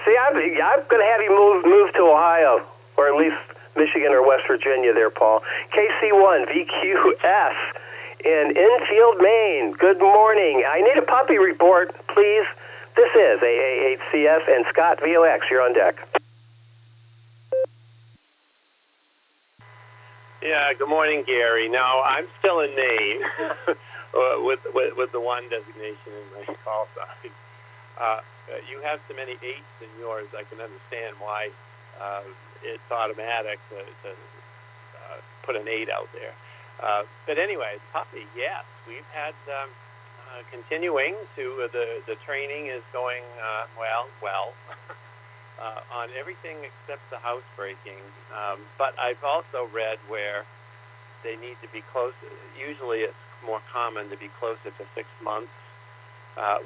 [SPEAKER 3] See, I'm going to have you move to Ohio, or at least Michigan or West Virginia there, Paul. KC1 VQS in Enfield, Maine. Good morning. I need a puppy report, please. This is AA8CS and Scott VOX. You're on deck.
[SPEAKER 16] Yeah, good morning, Gary. No, I'm still in Maine with the one designation in my call sign. You have so many 8s in yours, I can understand why it's automatic to put an 8 out there. But anyway, puppy, yes, we've had continuing to the training is going well on everything except the housebreaking. But I've also read where they need to be close. Usually, it's more common to be closer to 6 months.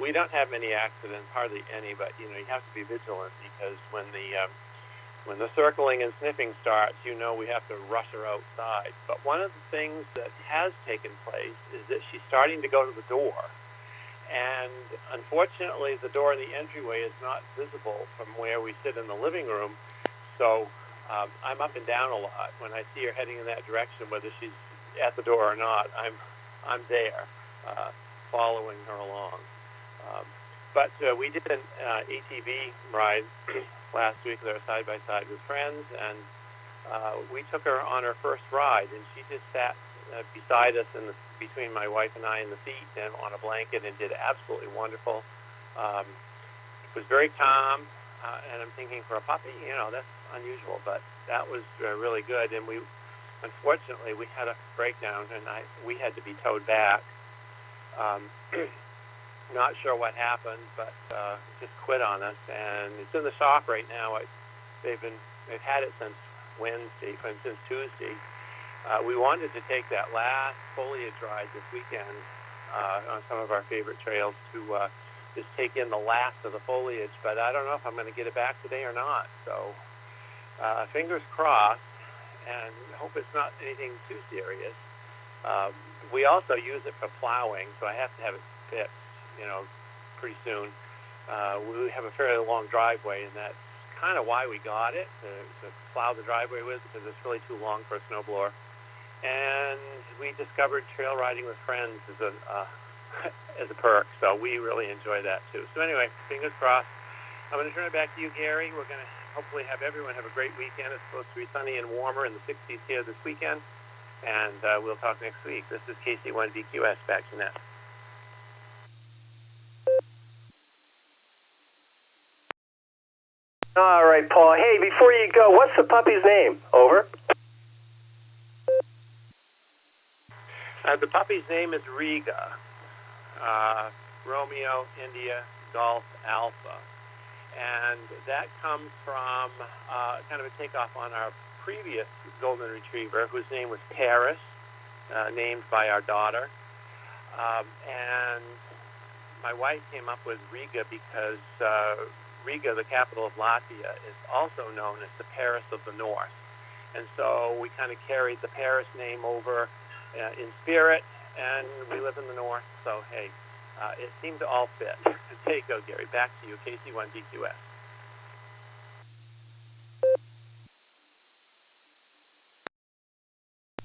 [SPEAKER 16] We don't have many accidents, hardly any, but you have to be vigilant because when the circling and sniffing starts, we have to rush her outside. But one of the things that has taken place is that she's starting to go to the door, and unfortunately, the door in the entryway is not visible from where we sit in the living room. So I'm up and down a lot when I see her heading in that direction, whether she's at the door or not. I'm there, following her along. But we did an ATV ride last week with her side-by-side with friends, and we took her on her first ride, and she just sat beside us between my wife and I in the seat and on a blanket and did absolutely wonderful. It was very calm, and I'm thinking for a puppy, that's unusual, but that was really good. And unfortunately, we had a breakdown, and we had to be towed back. Not sure what happened, but just quit on us, and it's in the shop right now. They've had it since Tuesday. We wanted to take that last foliage ride this weekend on some of our favorite trails to just take in the last of the foliage, but I don't know if I'm going to get it back today or not. So fingers crossed, and hope it's not anything too serious. We also use it for plowing, so I have to have it fixed, pretty soon. We have a fairly long driveway, and that's kind of why we got it, to plow the driveway with, because it's really too long for a snowblower. and we discovered trail riding with friends as a as a perk, so we really enjoy that too. So anyway, fingers crossed. I'm going to turn it back to you, Gary. We're going to hopefully have everyone have a great weekend. It's supposed to be sunny and warmer in the 60s here this weekend, and we'll talk next week. This is KC1VQS, back to net.
[SPEAKER 3] All right, Paul. Hey, before you go, what's the puppy's name? Over.
[SPEAKER 16] The puppy's name is Riga. Romeo, India, Golf, Alpha. And that comes from kind of a takeoff on our previous golden retriever, whose name was Paris, named by our daughter. And my wife came up with Riga because Riga, the capital of Latvia, is also known as the Paris of the North. And so we kind of carried the Paris name over in spirit, and we live in the North, so hey, it seemed to all fit. There you go, Gary. Back to you, KC1VQS.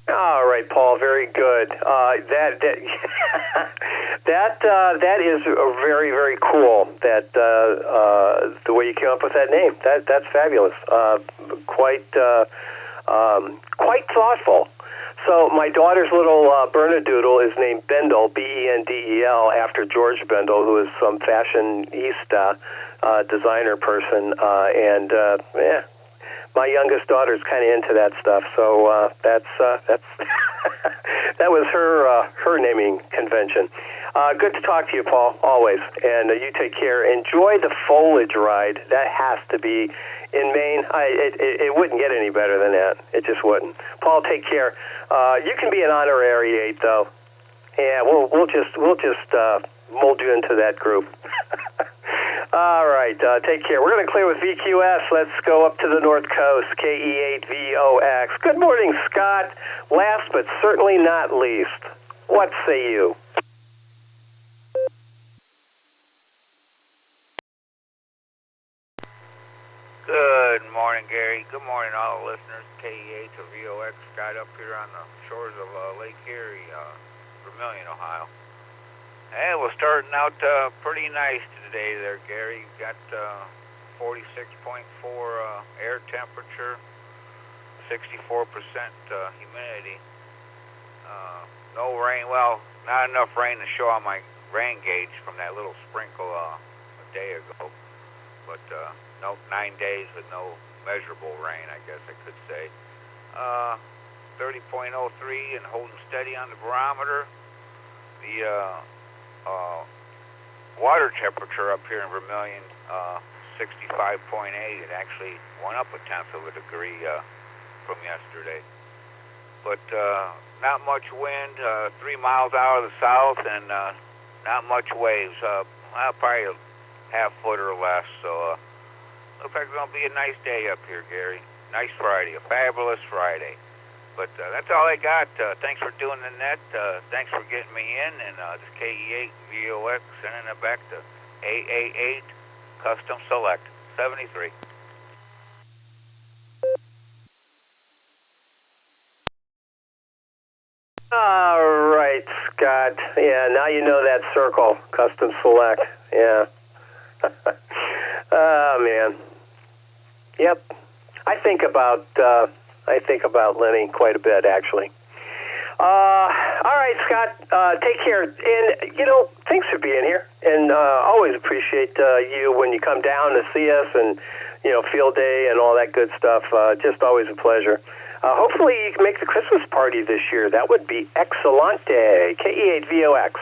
[SPEAKER 3] All right, Paul. Very good. That is very, very cool. That the way you came up with that name. That's fabulous. Quite thoughtful. So my daughter's little Bernedoodle is named Bendel, Bendel, after George Bendel, who is some fashionista designer person, and my youngest daughter's kind of into that stuff. So that's that was her naming convention. Good to talk to you, Paul, always, and you take care. Enjoy the foliage ride. That has to be in Maine. It wouldn't get any better than that. It just wouldn't. Paul, take care. You can be an honorary 8, though. Yeah, we'll just mold you into that group. All right, take care. We're going to clear with VQS. Let's go up to the North Coast, KE8VOX. Good morning, Scott. Last but certainly not least, what say you?
[SPEAKER 17] Good morning, Gary. Good morning, all the listeners. KE8 to VOX, Scott up here on the shores of Lake Erie, Vermilion, Ohio. Hey, we're starting out pretty nice today there, Gary. Got 46.4 air temperature, 64% humidity. No rain. Well, not enough rain to show on my rain gauge from that little sprinkle a day ago. But no, 9 days with no measurable rain, I guess I could say. 30.03 and holding steady on the barometer. The water temperature up here in Vermilion, 65.8. It actually went up 0.1 degree from yesterday. But not much wind, 3 miles out of the south, and not much waves. Probably a half foot or less. So looks like it's going to be a nice day up here, Gary. Nice Friday, a fabulous Friday. But that's all I got. Thanks for doing the net. Thanks for getting me in. And this KE8VOX sending it back to AA8 Custom Select 73.
[SPEAKER 3] All right, Scott. Yeah, now you know that circle, Custom Select. Yeah. Oh, man. Yep. I think about Lenny quite a bit, actually. All right, Scott. Take care. And, thanks for being here. And always appreciate you when you come down to see us and, field day and all that good stuff. Just always a pleasure. Hopefully you can make the Christmas party this year. That would be excellente. KE8VOX.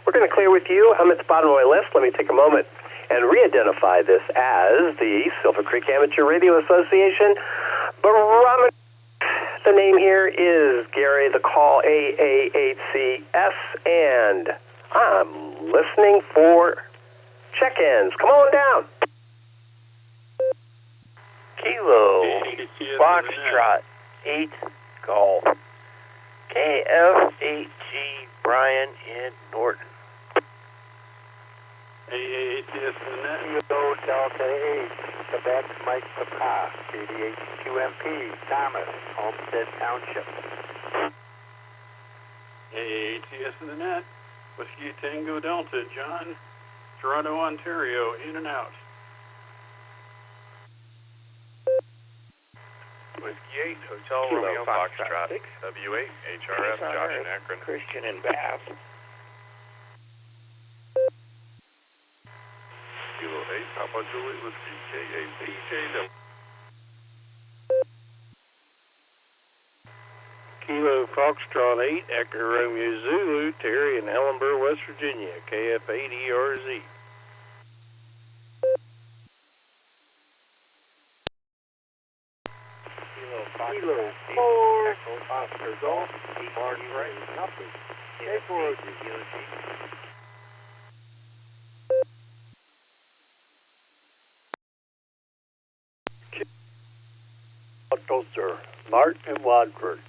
[SPEAKER 3] We're going to clear with you. I'm at the bottom of my list. Let me take a moment and re-identify this as the Silvercreek Amateur Radio Association Barometer. The name here is Gary, the call AA8CS, and I'm listening for check-ins. Come on down.
[SPEAKER 4] Kilo, Foxtrot, 8 Golf, KF8G, Brian in Norton.
[SPEAKER 5] AATS Kilo Delta 8, Quebec Mike Papa, KD8QMP, Thomas, Homestead Township.
[SPEAKER 6] AATS in the net. Whiskey Tango Delta, John, Toronto, Ontario, in and out.
[SPEAKER 9] Whiskey 8, Hotel Romeo Foxtrot, W8, HRF, Josh in Akron.
[SPEAKER 4] Christian in Bath.
[SPEAKER 6] Kilo 8, Papa Juliet, Whiskey K8, PJ.
[SPEAKER 4] Kilo Foxtrot 8, Echo Romeo Zulu, Terry in Ellenboro, West Virginia, KF8ERZ.
[SPEAKER 5] Kilo 4, Echo Oscar Golf, Marty Ray, nothing. K4
[SPEAKER 21] Toaster, Martin Wadford.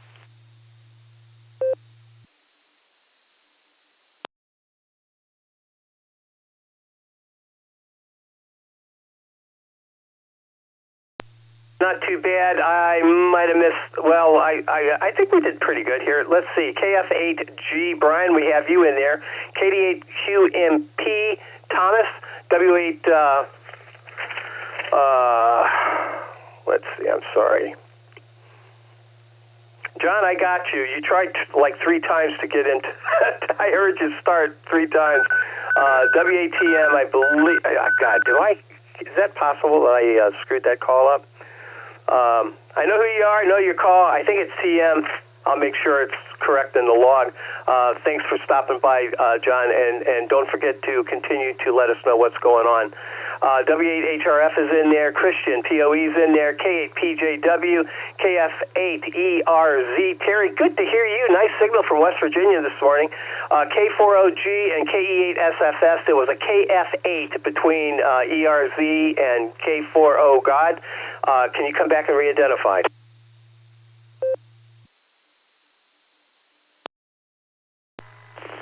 [SPEAKER 3] Not too bad. I might have missed. Well, I think we did pretty good here. Let's see. KF8G, Brian, we have you in there. KD8QMP, Thomas, W8. Let's see. I'm sorry, John. I got you. You tried like 3 times to get into. I heard you start 3 times. W8TM, I believe. God, is that possible that I screwed that call up? I know who you are. I know your call. I think it's TM. I'll make sure it's correct in the log. Thanks for stopping by, John, and don't forget to continue to let us know what's going on. W8HRF is in there. Christian, POE's in there. K8PJW, KF8ERZ. Terry, good to hear you. Nice signal from West Virginia this morning. K40G and KE8SFS. There was a KF8 between ERZ and K40 God. Can you come back and re-identify?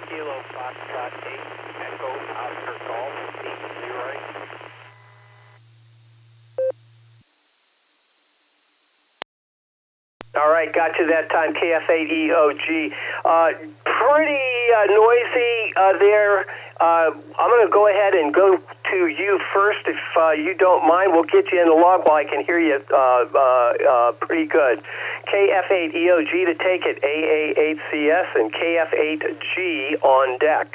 [SPEAKER 5] Kilo Foxtrot 8, Echo Oscar Golf, 808.
[SPEAKER 3] All right, got you that time, KF8EOG. Pretty noisy there. I'm going to go ahead and go to you first, if you don't mind. We'll get you in the log while I can hear you pretty good. KF8EOG to take it, AA8CS, and KF8G on deck.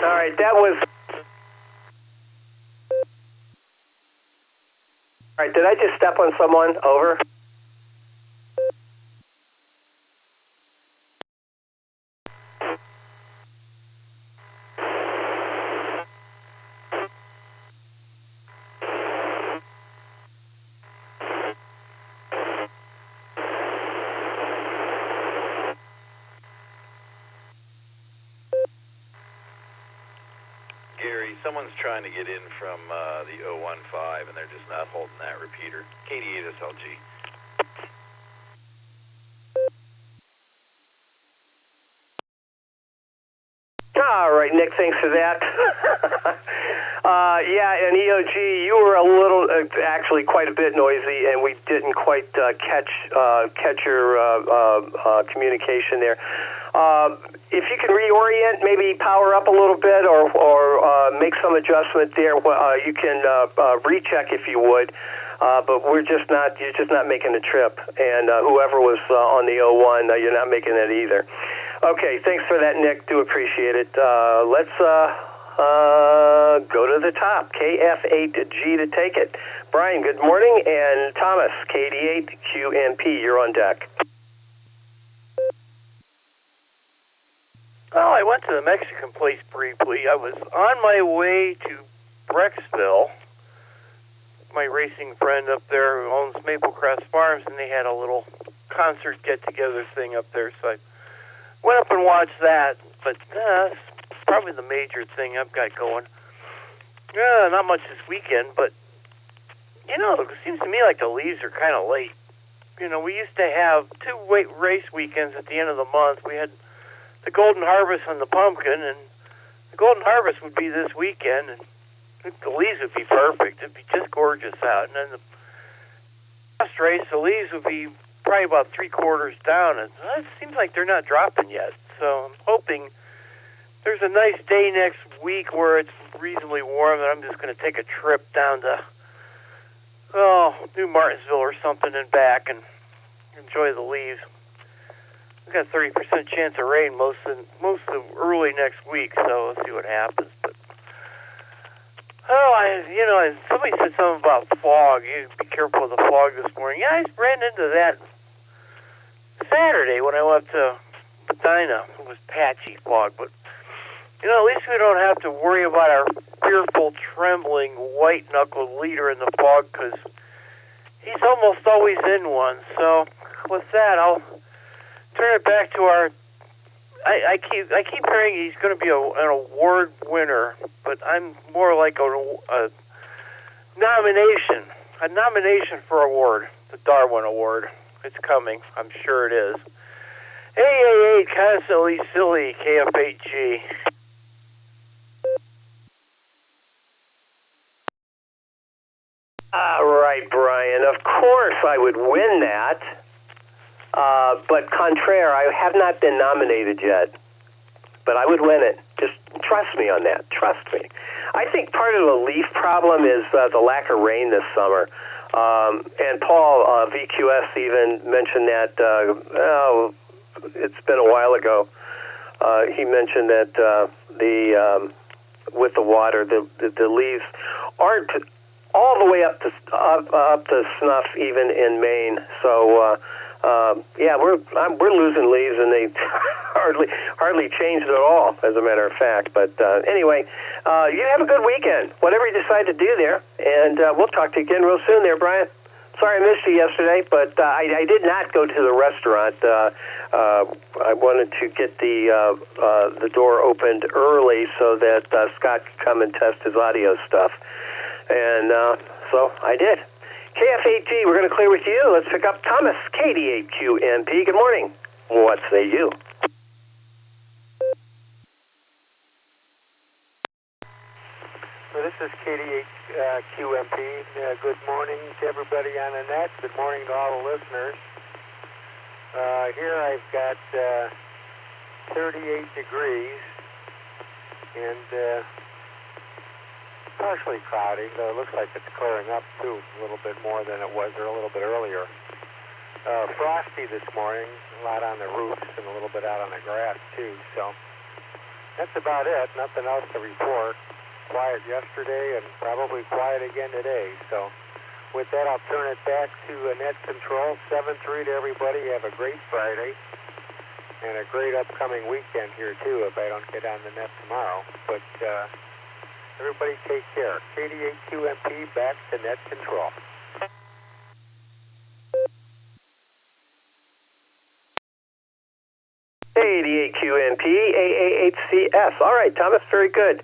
[SPEAKER 3] All right, that was... All right, did I just step on someone? Over.
[SPEAKER 9] Gary, someone's trying to get in from the 015, and they're just not holding that repeater. KD8SLG.
[SPEAKER 3] All right, Nick, thanks for that. Yeah, and EOG, you were a little, actually quite a bit noisy, and we didn't quite catch your communication there. If you can reorient, maybe power up a little bit, or make some adjustment there, you can recheck if you would. But you're just not making the trip, and whoever was on the 01, you're not making that either. Okay, thanks for that, Nick. Do appreciate it. Let's go to the top. KF8G to take it. Brian, good morning, and Thomas, KD8QMP, you're on deck.
[SPEAKER 4] Well, I went to the Mexican place briefly. I was on my way to Brecksville. My racing friend up there who owns Maple Crest Farms, and they had a little concert get-together thing up there, so I went up and watched that. But probably the major thing I've got going. Not much this weekend, but, you know, it seems to me like the leaves are kind of late. You know, we used to have 2 race weekends at the end of the month. We had the Golden Harvest and the Pumpkin, and the Golden Harvest would be this weekend, and the leaves would be perfect. It'd be just gorgeous out. And then the last race, the leaves would be probably about 3/4 down, and it seems like they're not dropping yet. So I'm hoping there's a nice day next week where it's reasonably warm, and I'm just going to take a trip down to New Martinsville or something and back and enjoy the leaves. We've got a 30% chance of rain most of early next week, so we'll see what happens. But somebody said something about fog. You be careful of the fog this morning. Yeah, I ran into that Saturday when I went to Medina. It was patchy fog, but at least we don't have to worry about our fearful, trembling, white-knuckled leader in the fog, because he's almost always in one. So with that, I'll turn it back to our. I keep hearing he's going to be an award winner, but I'm more like a nomination for award, the Darwin Award. It's coming. I'm sure it is. 888 constantly silly KF8G.
[SPEAKER 3] All right, Brian. Of course I would win that. But contraire, I have not been nominated yet. But I would win it. Just trust me on that. Trust me. I think part of the leaf problem is the lack of rain this summer. And Paul, VQS, even mentioned that, it's been a while ago. He mentioned that with the water, the leaves aren't all the way up to snuff, even in Maine. So we're losing leaves, and they hardly changed at all, as a matter of fact. But anyway, you have a good weekend, whatever you decide to do there, and we'll talk to you again real soon there, Brian. Sorry I missed you yesterday, but I did not go to the restaurant. I wanted to get the door opened early so that Scott could come and test his audio stuff. And so I did. KF8G, we're going to clear with you. Let's pick up Thomas, KD8QMP. Good morning. What say you?
[SPEAKER 5] So this is KD8QMP. Good morning to everybody on the net. Good morning to all the listeners. Here I've got 38 degrees and partially cloudy, though it looks like it's clearing up too, a little bit more than it was or a little bit earlier. Frosty this morning, a lot on the roofs and a little bit out on the grass too, so that's about it. Nothing else to report. Quiet yesterday and probably quiet again today. So with that, I'll turn it back to Net Control. 7-3 to everybody. Have a great Friday and a great upcoming weekend here too if I don't get on the net tomorrow. But everybody take care. KD8QMP back to Net Control.
[SPEAKER 3] AD8QMP, AA8CS. All right, Thomas, very good.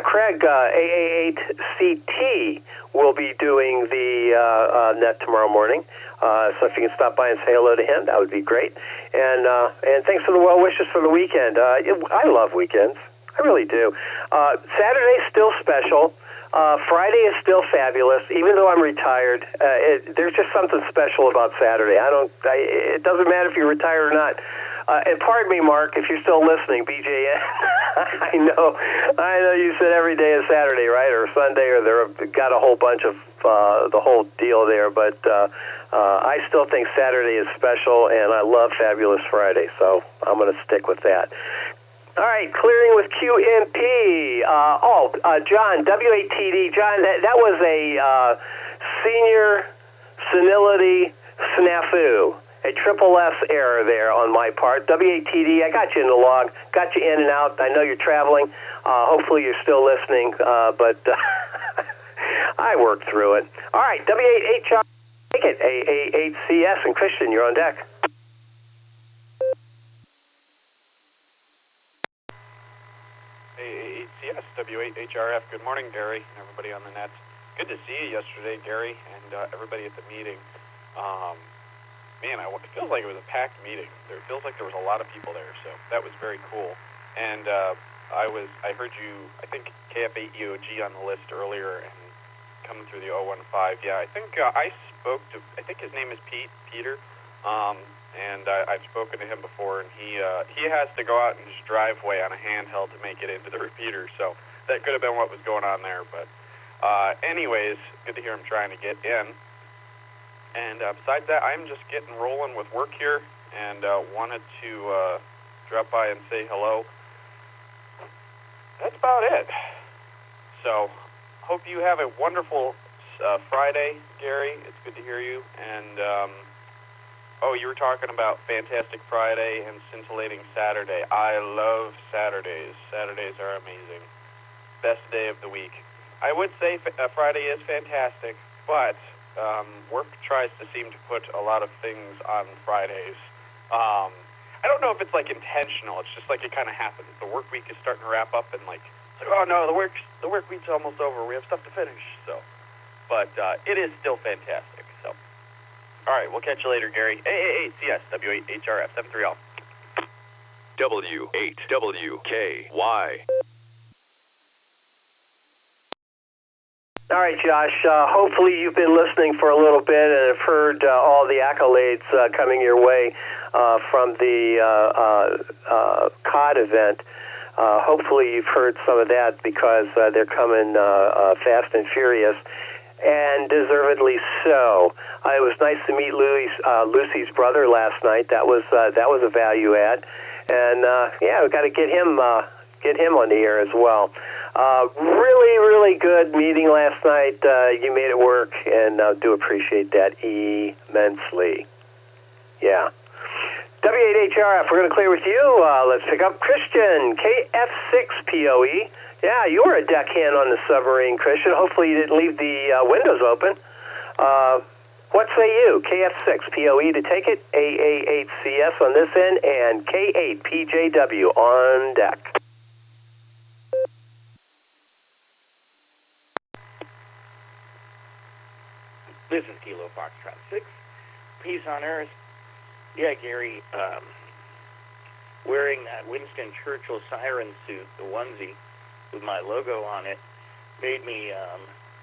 [SPEAKER 3] Craig, AA8CT will be doing the net tomorrow morning. So if you can stop by and say hello to him, that would be great. And thanks for the well wishes for the weekend. I love weekends. I really do. Saturday's still special. Friday is still fabulous. Even though I'm retired, there's just something special about Saturday. It doesn't matter if you're retired or not. And pardon me, Mark, if you're still listening, BJN. I know you said every day is Saturday, right, or Sunday, or they've got a whole bunch of the whole deal there. But I still think Saturday is special, and I love Fabulous Friday, so I'm going to stick with that. All right, clearing with QMP. John, WATD. John, that was a senior senility snafu. A triple S error there on my part. WATD, I got you in the log, got you in and out. I know you're traveling. Hopefully you're still listening, but I worked through it. All right, W8HR, take it. AA8CS, and Christian, you're on deck.
[SPEAKER 2] CS, W8HRF. Good morning, Gary, and everybody on the net. Good to see you yesterday, Gary, and everybody at the meeting. Man, it feels like it was a packed meeting. It feels like there was a lot of people there, so that was very cool. And I heard you, I think, KF8EOG on the list earlier, and coming through the 015. Yeah, I think I spoke to, I think his name is Peter, and I've spoken to him before, and he has to go out in his driveway on a handheld to make it into the repeater, so that could have been what was going on there. But anyways, good to hear him trying to get in. And besides that, I'm just getting rolling with work here, and wanted to drop by and say hello. That's about it. So, hope you have a wonderful Friday, Gary. It's good to hear you. And, you were talking about Fantastic Friday and Scintillating Saturday. I love Saturdays. Saturdays are amazing. Best day of the week. I would say Friday is fantastic, but work tries to seem to put a lot of things on Fridays. I don't know if it's like intentional. It's just like it kind of happens. The work week is starting to wrap up, and like, oh no, the work week's almost over. We have stuff to finish. So, but it is still fantastic. So, all right, we'll catch you later, Gary. CS W8HRF 73 off.
[SPEAKER 19] W8WKY.
[SPEAKER 3] All right, Josh, hopefully you've been listening for a little bit and have heard all the accolades coming your way from the COD event. Hopefully you've heard some of that because they're coming fast and furious, and deservedly so. It was nice to meet Lucy's brother last night. That was a value add, and we got to get him on the air as well. Really good meeting last night. You made it work, and do appreciate that immensely. Yeah. W8HRF, we're going to clear with you. Let's pick up Christian, KF6POE. Yeah, you were a deckhand on the submarine, Christian. Hopefully you didn't leave the windows open. What say you? KF6POE to take it, AA8CS on this end, and K8PJW on deck.
[SPEAKER 7] This is Kilo Foxtrot 6. Peace on Earth. Yeah, Gary, wearing that Winston Churchill siren suit, the onesie, with my logo on it, made me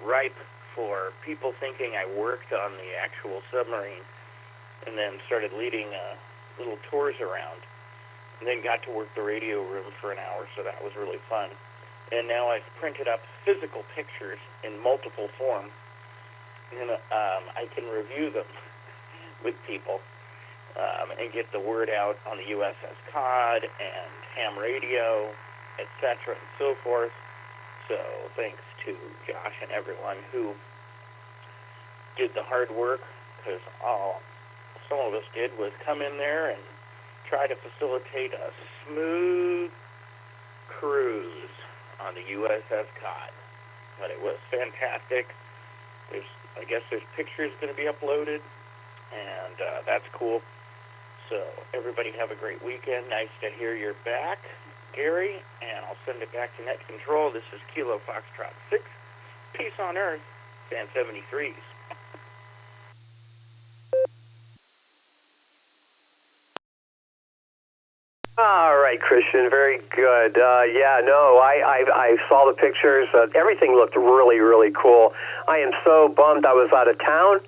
[SPEAKER 7] ripe for people thinking I worked on the actual submarine, and then started leading little tours around, and then got to work the radio room for an hour, so that was really fun. And now I've printed up physical pictures in multiple forms, and I can review them with people and get the word out on the USS COD and ham radio, etc. and so forth. So thanks to Josh and everyone who did the hard work, because all some of us did was come in there and try to facilitate a smooth cruise on the USS COD. But it was fantastic. I guess there's pictures going to be uploaded, and that's cool. So everybody have a great weekend. Nice to hear you're back, Gary, and I'll send it back to Net Control. This is Kilo Foxtrot 6. Peace on Earth, Fan 73s.
[SPEAKER 3] All right, Christian, very good. I saw the pictures. Everything looked really cool. I am so bummed I was out of town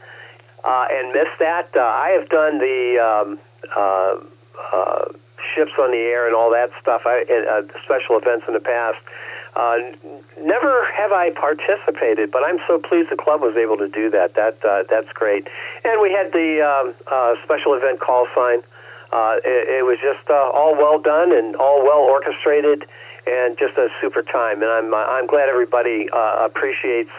[SPEAKER 3] and missed that. I have done the ships on the air and all that stuff, special events in the past. Never have I participated, but I'm so pleased the club was able to do that. That's great. And we had the special event call sign. It was just all well done and all well orchestrated, and just a super time. And I'm glad everybody appreciates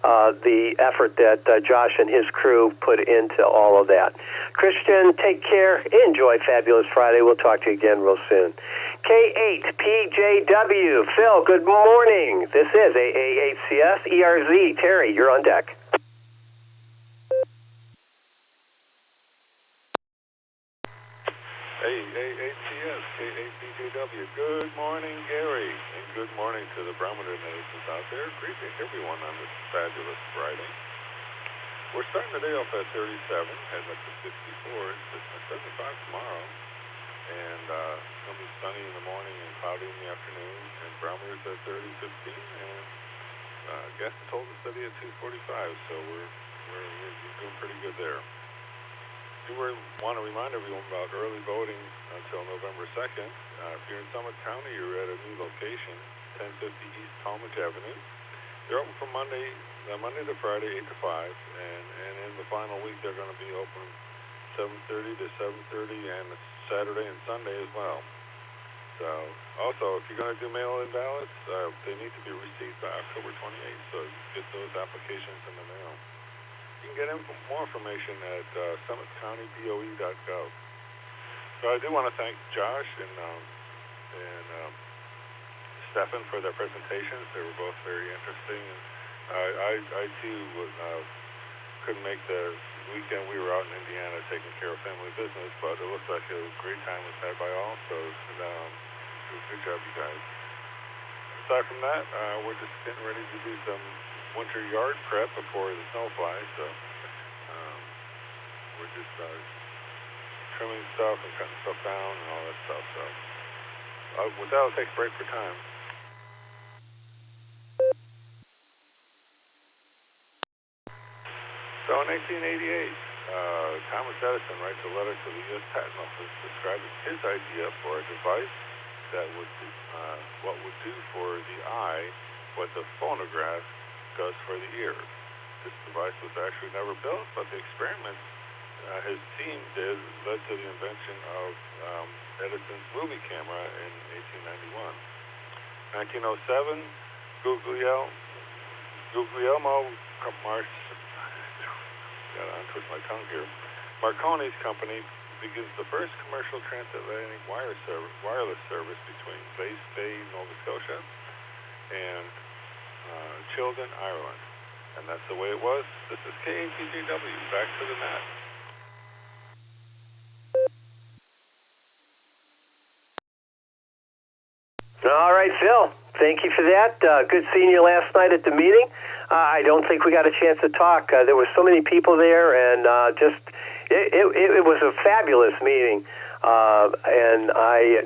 [SPEAKER 3] the effort that Josh and his crew put into all of that. Christian, take care. Enjoy Fabulous Friday. We'll talk to you again real soon. K8PJW. Phil, good morning. This is AA8CS ERZ. Terry, you're on deck.
[SPEAKER 8] AATS, KAPJW. Good morning, Gary, and good morning to the Barometer Net out there. Greeting everyone on this fabulous Friday. We're starting the day off at 37, heading up to 64. It's 75 tomorrow, and it's going to be sunny in the morning and cloudy in the afternoon, and barometer's at 30, 15, and gas is holding steady at 245, so we're doing pretty good there. I do want to remind everyone about early voting until November 2nd. If you're in Summit County, you're at a new location, 1050 East Talmadge Avenue. They're open from Monday to Friday, 8 to 5, and in the final week they're going to be open 7:30 to 7:30, and Saturday and Sunday as well. So, also, if you're going to do mail-in ballots, they need to be received by October 28th, so get those applications in the mail. You can get more information at summitcountyboe.gov. So I do want to thank Josh and Stefan for their presentations. They were both very interesting. I too couldn't make the weekend. We were out in Indiana taking care of family business, but it looks like a great time was had by all. So good job, you guys. Aside from that, we're just getting ready to do some winter yard prep before the snow flies. So we're just trimming stuff and cutting stuff down and all that stuff. So with that, I'll take a break for time. So in 1888, Thomas Edison writes a letter to the U.S. Patent Office describing his idea for a device that would what would do for the eye what the phonograph does for the ear. This device was actually never built, but the experiment his team did led to the invention of Edison's movie camera in 1891. 1907, Guglielmo Marconi's company begins the first commercial transatlantic wireless service between Bass Bay, Nova Scotia, and Chilton, Ireland. And that's the way it was. This is KAPJW, back to the net.
[SPEAKER 3] All right, Phil. Thank you for that. Good seeing you last night at the meeting. I don't think we got a chance to talk. There were so many people there, and it was a fabulous meeting. And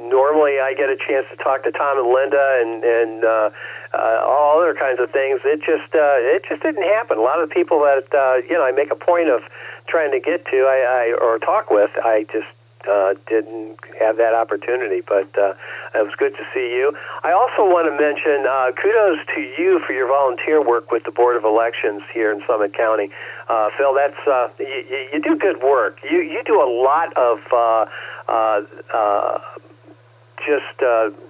[SPEAKER 3] normally I get a chance to talk to Tom and Linda and all other kinds of things. It just didn't happen. A lot of the people that I make a point of trying to get to or talk with, I just didn't have that opportunity, but it was good to see you. I also want to mention kudos to you for your volunteer work with the Board of Elections here in Summit County. Phil, that's you do good work. You do a lot of just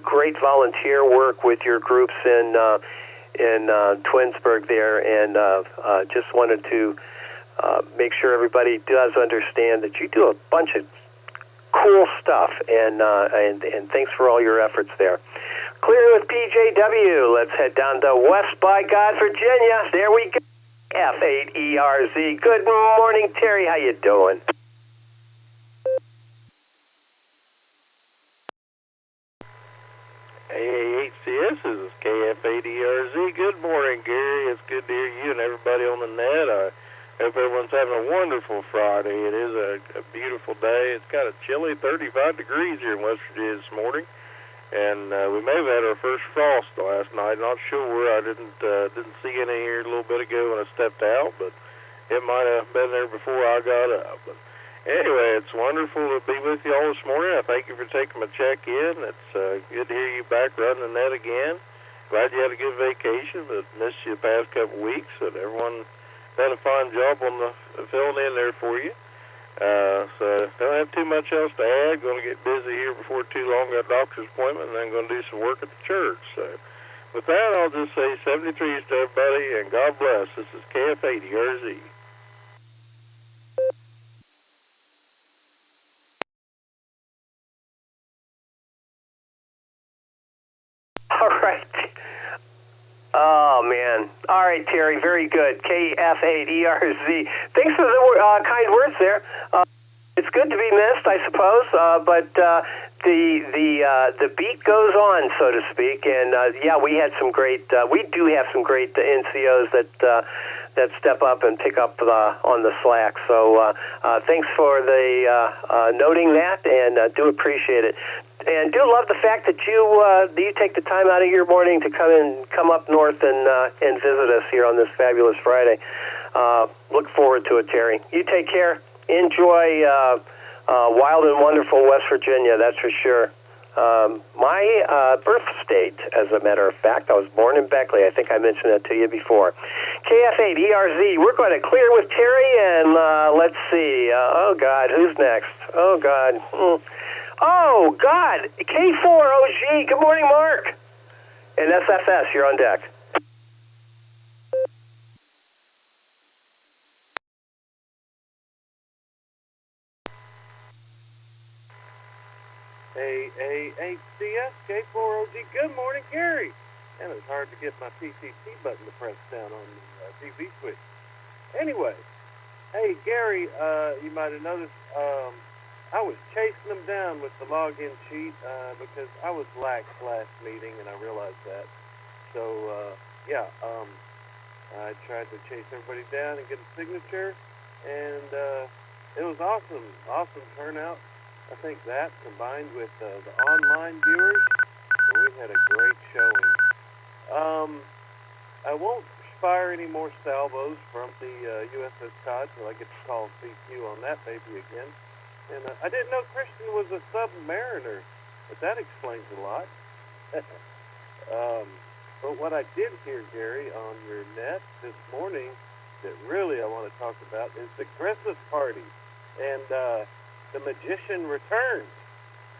[SPEAKER 3] great volunteer work with your groups in Twinsburg there, and just wanted to make sure everybody does understand that you do a bunch of cool stuff, and thanks for all your efforts there. Clear with PJW. Let's head down to West by God, Virginia. There we go. F8ERZ. Good morning, Terry. How you doing?
[SPEAKER 11] AAHCS, this is KF8ERZ. Good morning, Gary. It's good to hear you and everybody on the net. I hope everyone's having a wonderful Friday. It is a beautiful day. It's kind of chilly, 35 degrees here in West Virginia this morning, and we may have had our first frost last night. Not sure. I didn't see any here a little bit ago when I stepped out, but it might have been there before I got up. But anyway, it's wonderful to be with you all this morning. I thank you for taking my check-in. It's good to hear you back running the net again. Glad you had a good vacation, but missed you the past couple weeks, and everyone done a fine job on the filling in there for you. So don't have too much else to add. Going to get busy here before too long. Got a doctor's appointment, and then going to do some work at the church. So with that, I'll just say 73 to everybody, and God bless. This is KF8ERZ.
[SPEAKER 3] All right. Oh, man. All right, Terry, very good. KF8ERZ. Thanks for the kind words there. It's good to be missed, I suppose, but the beat goes on, so to speak. And yeah, we had some great. We do have some great NCOs that step up and pick up on the slack. So thanks for the noting that, and do appreciate it. And do love the fact that you take the time out of your morning to come up north and visit us here on this fabulous Friday. Look forward to it, Terry. You take care. Enjoy wild and wonderful West Virginia, that's for sure. My birth state, as a matter of fact. I was born in Beckley. I think I mentioned that to you before. KF8ERZ, we're going to clear with Terry, and let's see. Oh, God, who's next? Oh, God. Oh, God, K4OG. Good morning, Mark. And SFS, you're on deck.
[SPEAKER 13] AAHCS, K4OG, good morning, Gary. And it's hard to get my PCT button to press down on the TV switch. Anyway, hey, Gary, you might have noticed I was chasing them down with the login sheet because I was lax last meeting, and I realized that. So, yeah, I tried to chase everybody down and get a signature, and it was awesome turnout. I think that, combined with the online viewers, we had a great showing. I won't fire any more salvos from the USS Todd until I get to call CQ on that baby again. And I didn't know Christian was a submariner, but that explains a lot. But what I did hear, Gary, on your net this morning that really I want to talk about is the Christmas party. And the magician returns.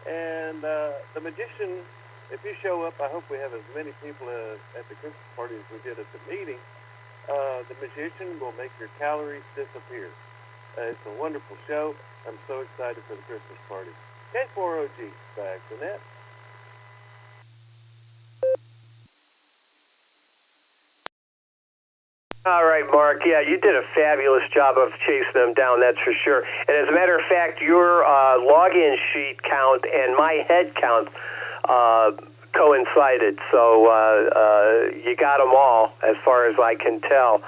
[SPEAKER 13] And the magician, if you show up, I hope we have as many people at the Christmas party as we did at the meeting. The magician will make your calories disappear. It's a wonderful show. I'm so excited for the Christmas party. K4OG, back to net.
[SPEAKER 3] All right, Mark. Yeah, you did a fabulous job of chasing them down, that's for sure. And as a matter of fact, your login sheet count and my head count coincided. So you got them all, as far as I can tell.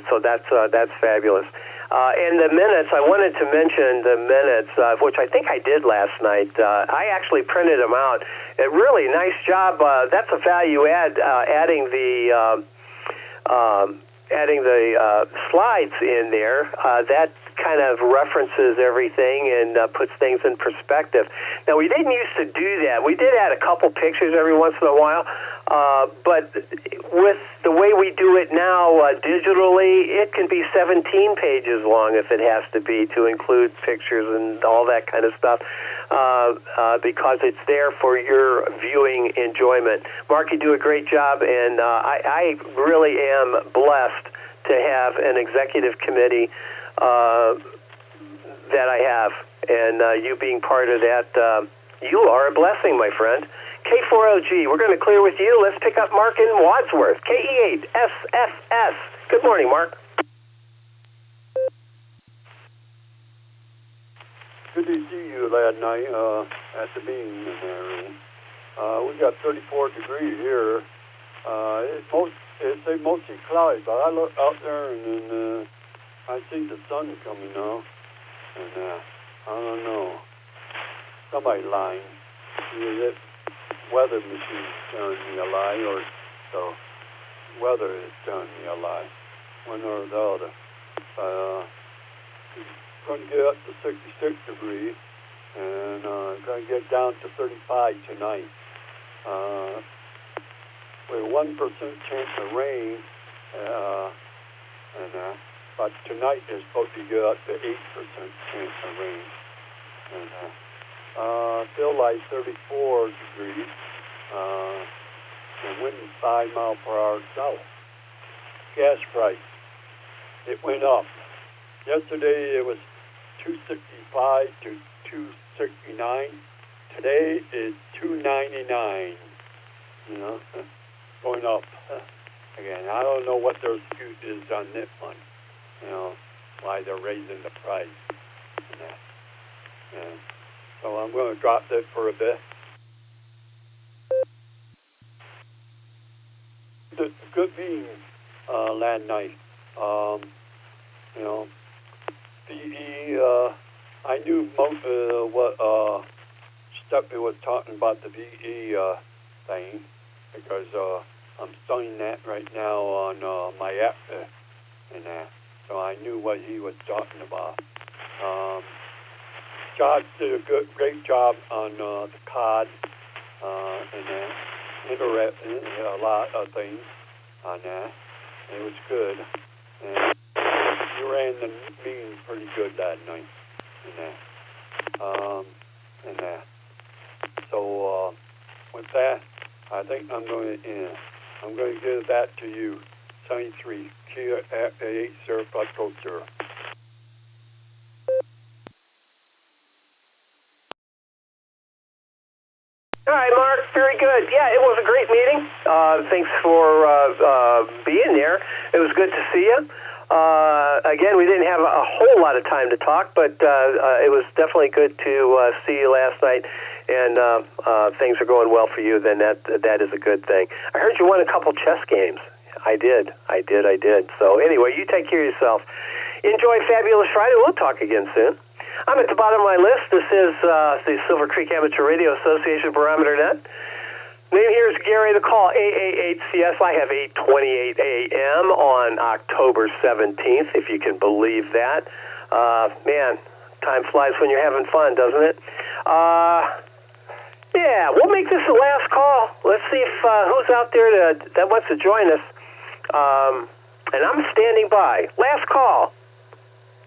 [SPEAKER 3] So that's fabulous. And the minutes, I wanted to mention the minutes, which I think I did last night. I actually printed them out. A really nice job. That's a value add, adding the slides in there. That kind of references everything and puts things in perspective. Now, we didn't used to do that. We did add a couple pictures every once in a while, but with the way we do it now digitally, it can be 17 pages long if it has to be, to include pictures and all that kind of stuff, because it's there for your viewing enjoyment. Mark, you do a great job, and I really am blessed to have an executive committee that I have, and you being part of that, you are a blessing, my friend. K4OG, we're going to clear with you. Let's pick up Mark in Wadsworth. KE8SFS. Good morning, Mark.
[SPEAKER 14] Good to see you last night at the meeting in there. We got 34 degrees here. It's mostly cloudy, but I look out there and I see the sun coming now. And I don't know. Somebody lying. Either this weather machine telling me a lie, or the weather is telling me a lie. One or the other. Going to get up to 66 degrees, and going to get down to 35 tonight. With 1% chance of rain, but tonight is supposed to get up to 8% chance of rain. And still like 34 degrees, and wind 5 miles per hour south. Gas price, it went up. Yesterday it was $2.65 to $2.69. Today is $2.99. You know, going up again. I don't know what their excuse is on this one. You know, why they're raising the price. And so I'm going to drop this for a bit. The good meeting last night. You know, VE, I knew most of what Stephanie was talking about the VE thing, because I'm studying that right now on my app and that. So I knew what he was talking about. Josh did a great job on the COD and that. A lot of things on that. It was good. And you ran the meeting pretty good that night and that. So with that, I think I'm going to end. I'm going to give it back to you. 73 Kia 8 Surplus Culture.
[SPEAKER 3] All right, Mark, very good. Yeah, it was a great meeting. Thanks for being there. It was good to see you. Again, we didn't have a whole lot of time to talk, but it was definitely good to see you last night, and things are going well for you, then that is a good thing. I heard you won a couple chess games. I did. So anyway, you take care of yourself. Enjoy Fabulous Friday. We'll talk again soon. I'm at the bottom of my list. This is the Silvercreek Amateur Radio Association, Barometer Net. Name here is Gary. The call, AA8CS. I have 8:28 a.m. on October 17th, if you can believe that. Man, time flies when you're having fun, doesn't it? Yeah, we'll make this the last call. Let's see if who's out there that wants to join us. And I'm standing by. Last call.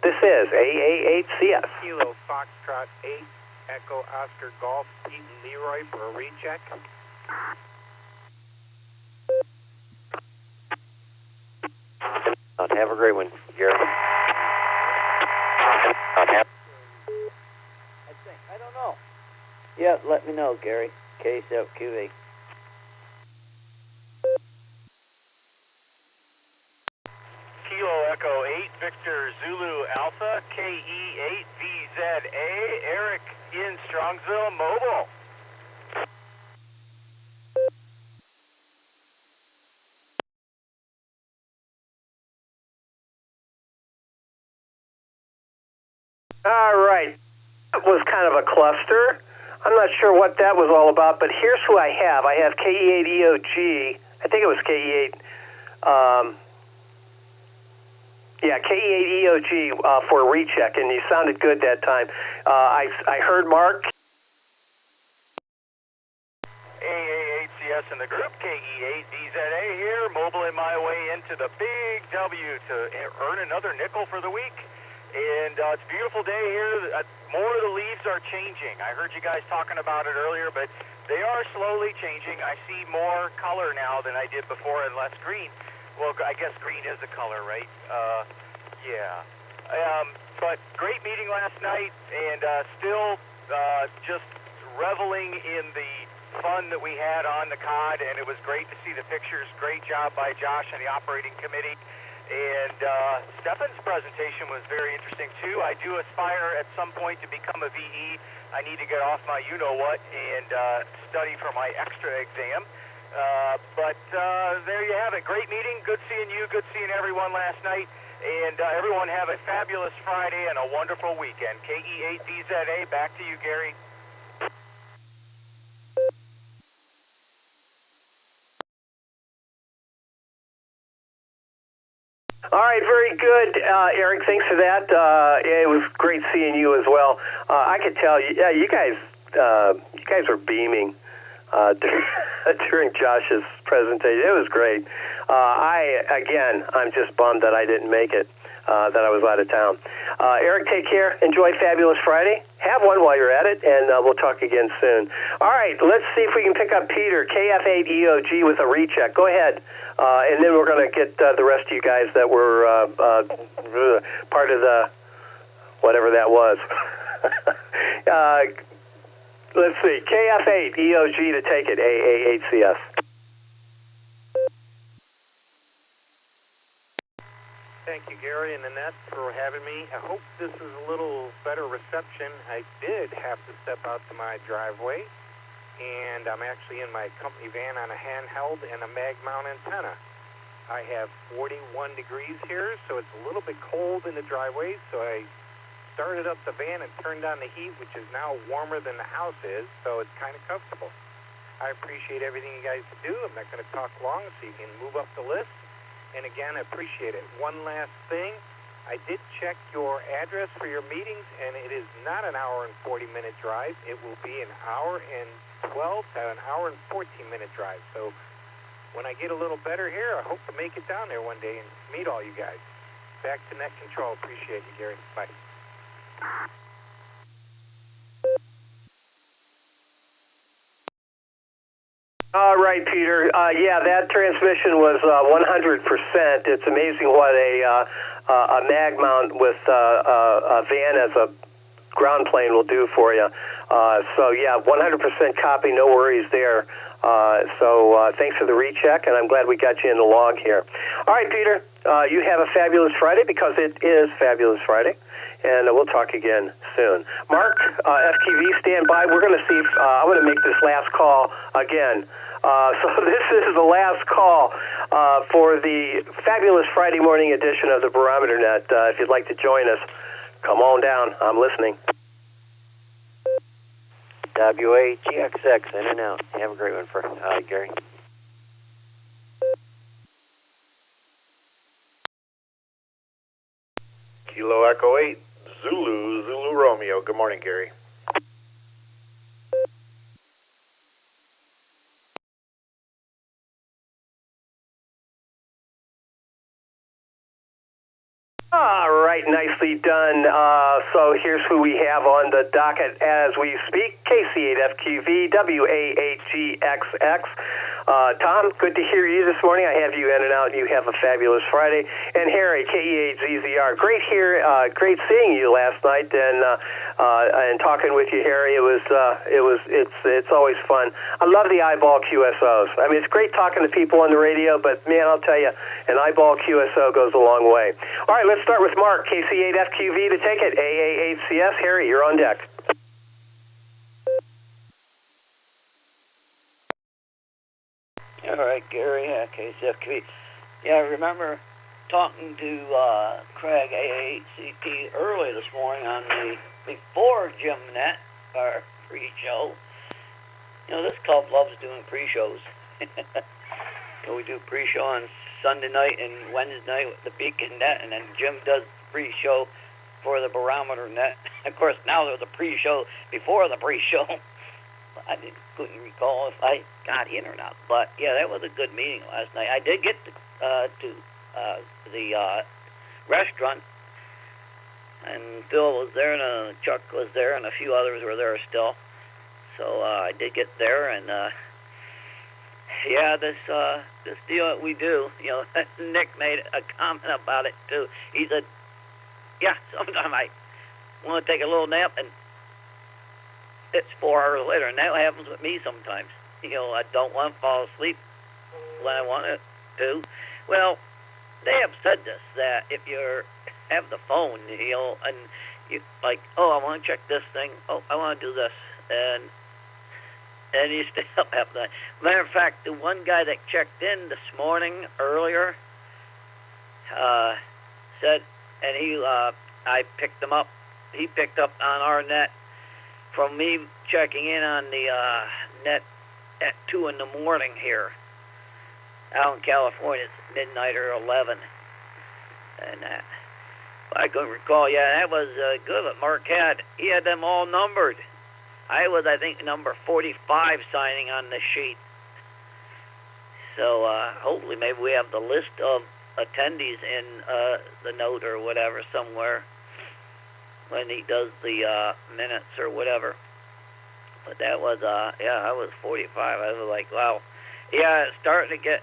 [SPEAKER 3] This is AA8CS.
[SPEAKER 10] Kilo Foxtrot 8, Echo Oscar Golf, Eaton Leroy for a recheck.
[SPEAKER 4] Have a great one, Gary.
[SPEAKER 10] I don't know.
[SPEAKER 4] Yeah, let me know, Gary. KSFQV.
[SPEAKER 10] Kilo Echo 8, Victor Zulu Alpha, KE8VZA, Eric in Strongsville, Mobile.
[SPEAKER 3] All right. That was kind of a cluster. I'm not sure what that was all about, but here's who I have. I have KE8EOG. I think it was KE8. KE8EOG for a recheck, and you sounded good that time. I heard Mark.
[SPEAKER 10] AA8CS in the group, KE8VZA here, mobiling my way into the big W to earn another nickel for the week. And it's a beautiful day here. More of the leaves are changing. I heard you guys talking about it earlier, but they are slowly changing. I see more color now than I did before and less green. Well, I guess green is a color, right? But great meeting last night, and still just reveling in the fun that we had on the COD, and it was great to see the pictures. Great job by Josh and the operating committee. And Stefan's presentation was very interesting, too. I do aspire at some point to become a VE. I need to get off my you-know-what and study for my extra exam. But there you have it. Great meeting. Good seeing you. Good seeing everyone last night. And everyone have a fabulous Friday and a wonderful weekend. KE8VZA, back to you, Gary.
[SPEAKER 3] All right, very good, Eric. Thanks for that. It was great seeing you as well. I could tell you, you guys were beaming during Josh's presentation. It was great. I'm just bummed that I didn't make it. That I was out of town. Eric, take care. Enjoy Fabulous Friday. Have one while you're at it, and we'll talk again soon. All right, let's see if we can pick up Peter, KF8EOG with a recheck. Go ahead. And then we're going to get the rest of you guys that were part of the whatever that was. Let's see. KF8EOG to take it, AA8CS.
[SPEAKER 12] Thank you, Gary and Annette, for having me. I hope this is a little better reception. I did have to step out to my driveway, and I'm actually in my company van on a handheld and a mag mount antenna. I have 41 degrees here, so it's a little bit cold in the driveway, so I started up the van and turned on the heat, which is now warmer than the house is, so it's kind of comfortable. I appreciate everything you guys do. I'm not going to talk long, so you can move up the list. And again, I appreciate it. One last thing, I did check your address for your meetings, and it is not an hour and 40-minute drive. It will be an hour and 12 to an hour and 14-minute drive. So when I get a little better here, I hope to make it down there one day and meet all you guys. Back to Net Control. Appreciate you, Gary. Bye.
[SPEAKER 3] All right, Peter. Yeah, that transmission was 100%. It's amazing what a mag mount with a van as a ground plane will do for you. So, yeah, 100% copy, no worries there. So thanks for the recheck, and I'm glad we got you in the log here. All right, Peter, you have a fabulous Friday, because it is Fabulous Friday, and we'll talk again soon. Mark, FTV, stand by. We're going to see if I'm going to make this last call again. So this is the last call for the fabulous Friday morning edition of the Barometer Net. If you'd like to join us, come on down. I'm listening.
[SPEAKER 18] WAGXX, in and out. Have a great one for Gary.
[SPEAKER 23] Kilo Echo 8, Zulu Romeo. Good morning, Gary.
[SPEAKER 3] All right, nicely done. So here's who we have on the docket as we speak. KC8FQV, WAAGXX. Tom, good to hear you this morning. I have you in and out, and you have a fabulous Friday. And Harry, KE8ZZR. Great great seeing you last night and talking with you, Harry. It's always fun. I love the eyeball QSOs. I mean, it's great talking to people on the radio, but man, I'll tell you, an eyeball QSO goes a long way. All right, let's start with Mark, KC8FQV to take it. AA8CS. Harry, you're on deck.
[SPEAKER 24] All right, Gary, KCFQV. Yeah, I remember talking to Craig, AA8CP, early this morning on the before Jim Net, our pre-show. You know, this club loves doing pre-shows. We do pre-show on Sunday night and Wednesday night with the Beacon Net, and then Jim does pre-show for the Barometer Net. Of course, now there's a pre-show before the pre-show. I couldn't recall if I got in or not, but yeah, that was a good meeting last night. I did get to the restaurant, and Phil was there, and Chuck was there, and a few others were there still. So I did get there, and yeah, this deal that we do, you know, Nick made a comment about it too. He said, yeah, sometimes I want to take a little nap, and it's 4 hours later, and that happens with me sometimes. You know, I don't want to fall asleep when I want to. Well, they have said this, that if you have the phone, you know, and you like, oh, I want to check this thing, oh, I want to do this, and you stay up half the night. Matter of fact, the one guy that checked in this morning earlier said, and I picked him up. He picked up on our net from me checking in on the net at 2 in the morning here. Out in California, it's midnight or 11. And I couldn't recall. Yeah, that was good. But Mark he had them all numbered. I was, I think, number 45 signing on the sheet. So hopefully maybe we have the list of attendees in the note or whatever somewhere when he does the minutes or whatever. But that was, yeah, I was 45. I was like, wow. Yeah, it's starting to get,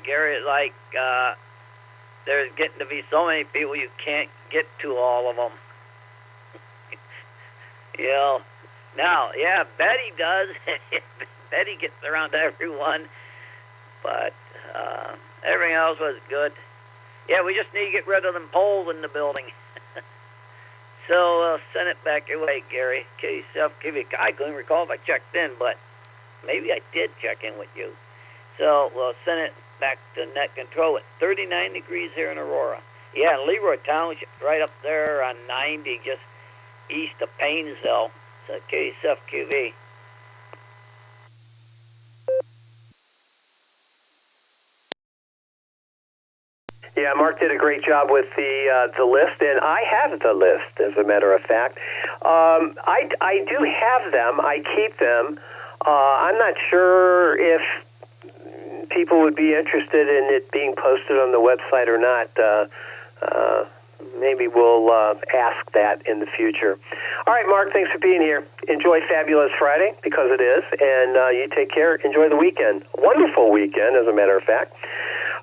[SPEAKER 24] Gary, like, there's getting to be so many people you can't get to all of them. You know, now, yeah, Betty does. Betty gets around to everyone. But everything else was good. Yeah, we just need to get rid of them poles in the building. So send it back your way, Gary. I couldn't recall if I checked in, but maybe I did check in with you. So we'll send it back to net control at 39 degrees here in Aurora. Yeah, Leroy Township, right up there on 90, just east of Paynesville. So KSFQV.
[SPEAKER 3] Yeah, Mark did a great job with the list, and I have the list, as a matter of fact. I do have them. I keep them. I'm not sure if people would be interested in it being posted on the website or not. Maybe we'll ask that in the future. All right, Mark, thanks for being here. Enjoy Fabulous Friday, because it is, and you take care. Enjoy the weekend. Wonderful weekend, as a matter of fact.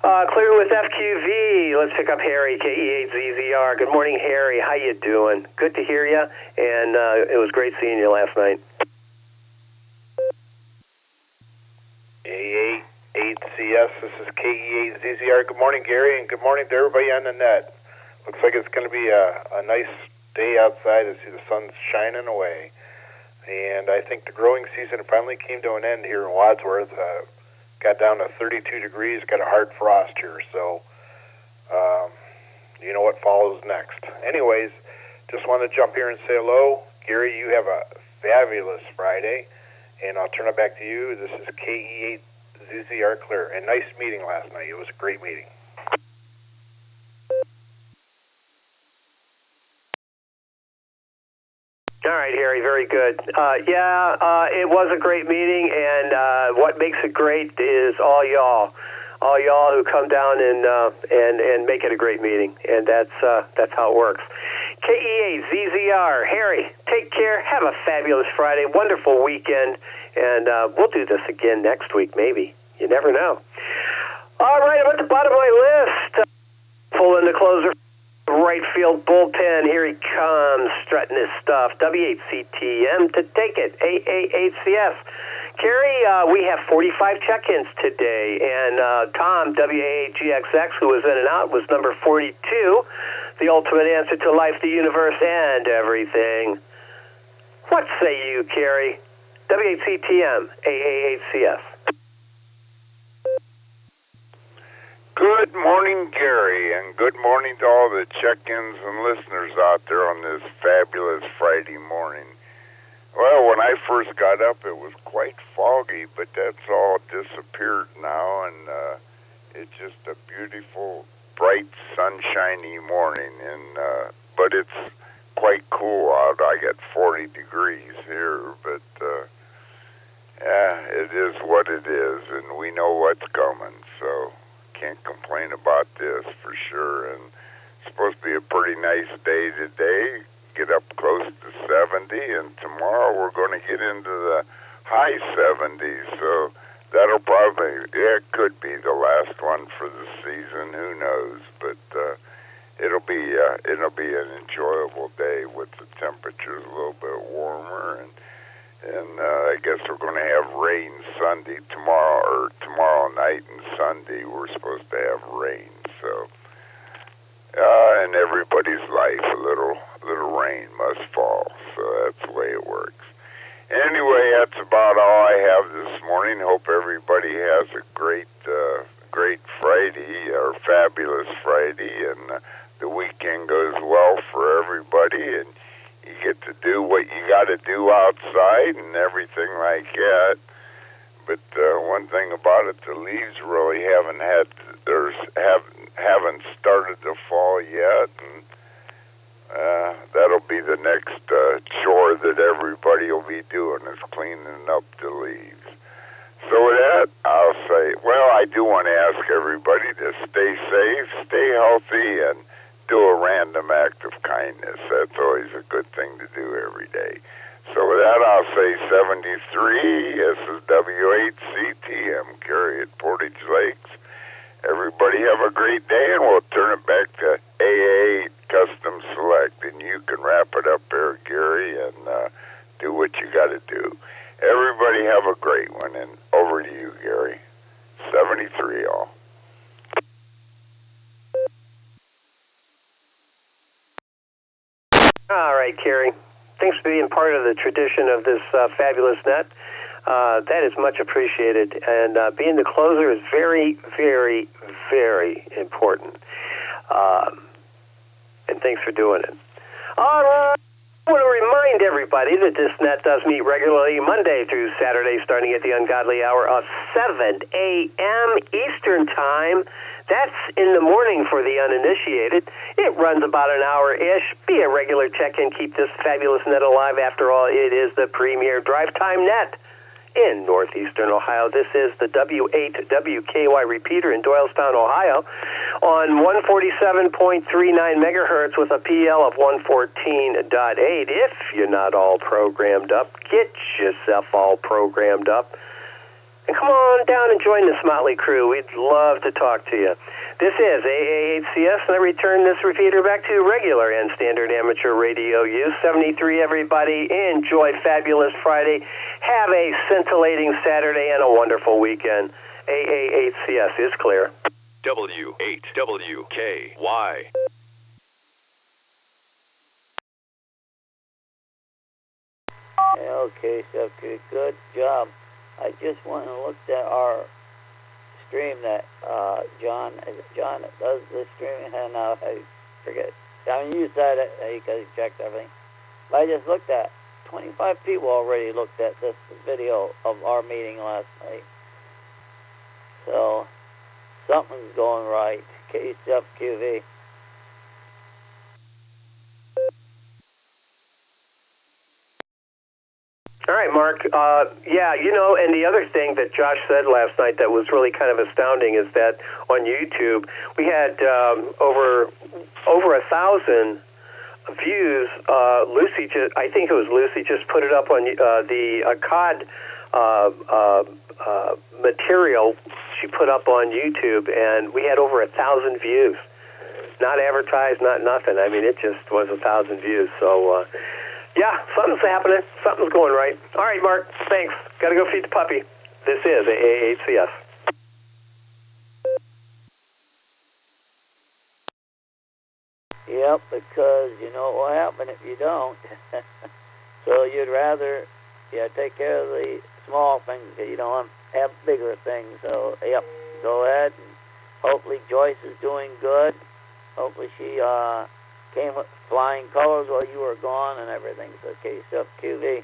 [SPEAKER 3] Clear with FQV. Let's pick up Harry, KE8ZZR. Good morning, Harry. How you doing? Good to hear you, and it was great seeing you last night.
[SPEAKER 1] KE8CS, this is KE8ZZR. Good morning, Gary, and good morning to everybody on the net. Looks like it's going to be a nice day outside. I see the sun's shining away, and I think the growing season finally came to an end here in Wadsworth. Got down to 32 degrees, got a hard frost here, so you know what follows next. Anyways, just want to jump here and say hello. Gary, you have a fabulous Friday, and I'll turn it back to you. This is KE8ZZR Clear, and nice meeting last night. It was a great meeting.
[SPEAKER 3] All right, Harry, very good. It was a great meeting, and what makes it great is all y'all who come down and make it a great meeting, and that's how it works. KE8ZZR, Harry, take care. Have a fabulous Friday, wonderful weekend, and we'll do this again next week, maybe. You never know. All right, I'm at the bottom of my list. Pull in the closer. Right field bullpen, here he comes, strutting his stuff. W8CTM to take it, AA8CS. Carrie, we have 45 check-ins today, and Tom, WA8GXX, who was in and out, was number 42, the ultimate answer to life, the universe, and everything. What say you, Carrie? W8CTM, AA8CS.
[SPEAKER 15] Good morning, Gary, and good morning to all the check-ins and listeners out there on this fabulous Friday morning. Well, when I first got up, it was quite foggy, but that's all disappeared now, and it's just a beautiful, bright, sunshiny morning. But it's quite cool out. I got 40 degrees here, but it is what it is, and we know what's coming, so can't complain about this for sure. And it's supposed to be a pretty nice day today, get up close to 70, and tomorrow we're going to get into the high 70s, so that'll probably, it could be the last one for the season, who knows, but it'll be an enjoyable day with the temperatures a little bit warmer, and I guess we're going to have rain Sunday tomorrow night, and Sunday we're supposed to have rain. So, in everybody's life, a little rain must fall. So that's the way it works. Anyway, that's about all I have this morning. Hope everybody has a great Friday, or fabulous Friday, and the weekend goes well for everybody, and you get to do what you got to do outside and everything like that. But one thing about it, the leaves really haven't started to fall yet, and that'll be the next chore that everybody will be doing, is cleaning up the leaves. So with that, I'll say, well, I do want to ask everybody to stay safe, stay healthy, and do a random act of kindness. That's always a good thing to do every day. So with that, I'll say 73. This is W8CTM, Gary at Portage Lakes. Everybody have a great day, and we'll turn it back to AA Custom Select, and you can wrap it up there, Gary, and do what you got to do. Everybody have a great one, and over to you, Gary. 73 all.
[SPEAKER 3] All right, Carrie. Thanks for being part of the tradition of this fabulous net. That is much appreciated. And being the closer is very, very, very important. And thanks for doing it. All right. I want to remind everybody that this net does meet regularly Monday through Saturday, starting at the ungodly hour of 7 a.m. Eastern Time. That's in the morning for the uninitiated. It runs about an hour-ish. Be a regular check-in. Keep this fabulous net alive. After all, it is the premier drive time net in northeastern Ohio. This is the W8WKY repeater in Doylestown, Ohio, on 147.39 megahertz with a PL of 114.8. If you're not all programmed up, get yourself all programmed up. And come on down and join this motley crew. We'd love to talk to you. This is AAHCS, and I return this repeater back to regular and standard amateur radio use. 73, everybody. Enjoy fabulous Friday. Have a scintillating Saturday and a wonderful weekend. AAHCS is clear.
[SPEAKER 19] W8WKY.
[SPEAKER 24] Okay, so good job. I just went and looked at our stream that John that does the streaming, and I forget. I mean, you said it because you checked everything. But I just looked at 25 people already looked at this video of our meeting last night. So something's going right. KSFQV.
[SPEAKER 3] All right, Mark. Yeah, and the other thing that Josh said last night that was really kind of astounding is that on YouTube we had over 1,000 views. Lucy, I think it was Lucy, just put it up on the COD material she put up on YouTube, and we had over 1,000 views. Not advertised, not nothing. I mean, it just was 1,000 views. So. Yeah, something's happening. Something's going right. All right, Mark, thanks. Got to go feed the puppy. This is AAHCS.
[SPEAKER 24] Yep, because you know what will happen if you don't. So you'd rather take care of the small things because you don't have bigger things. So, yep, go ahead. And hopefully Joyce is doing good. Hopefully she came with flying colors while you were gone and everything. So, KSFQV.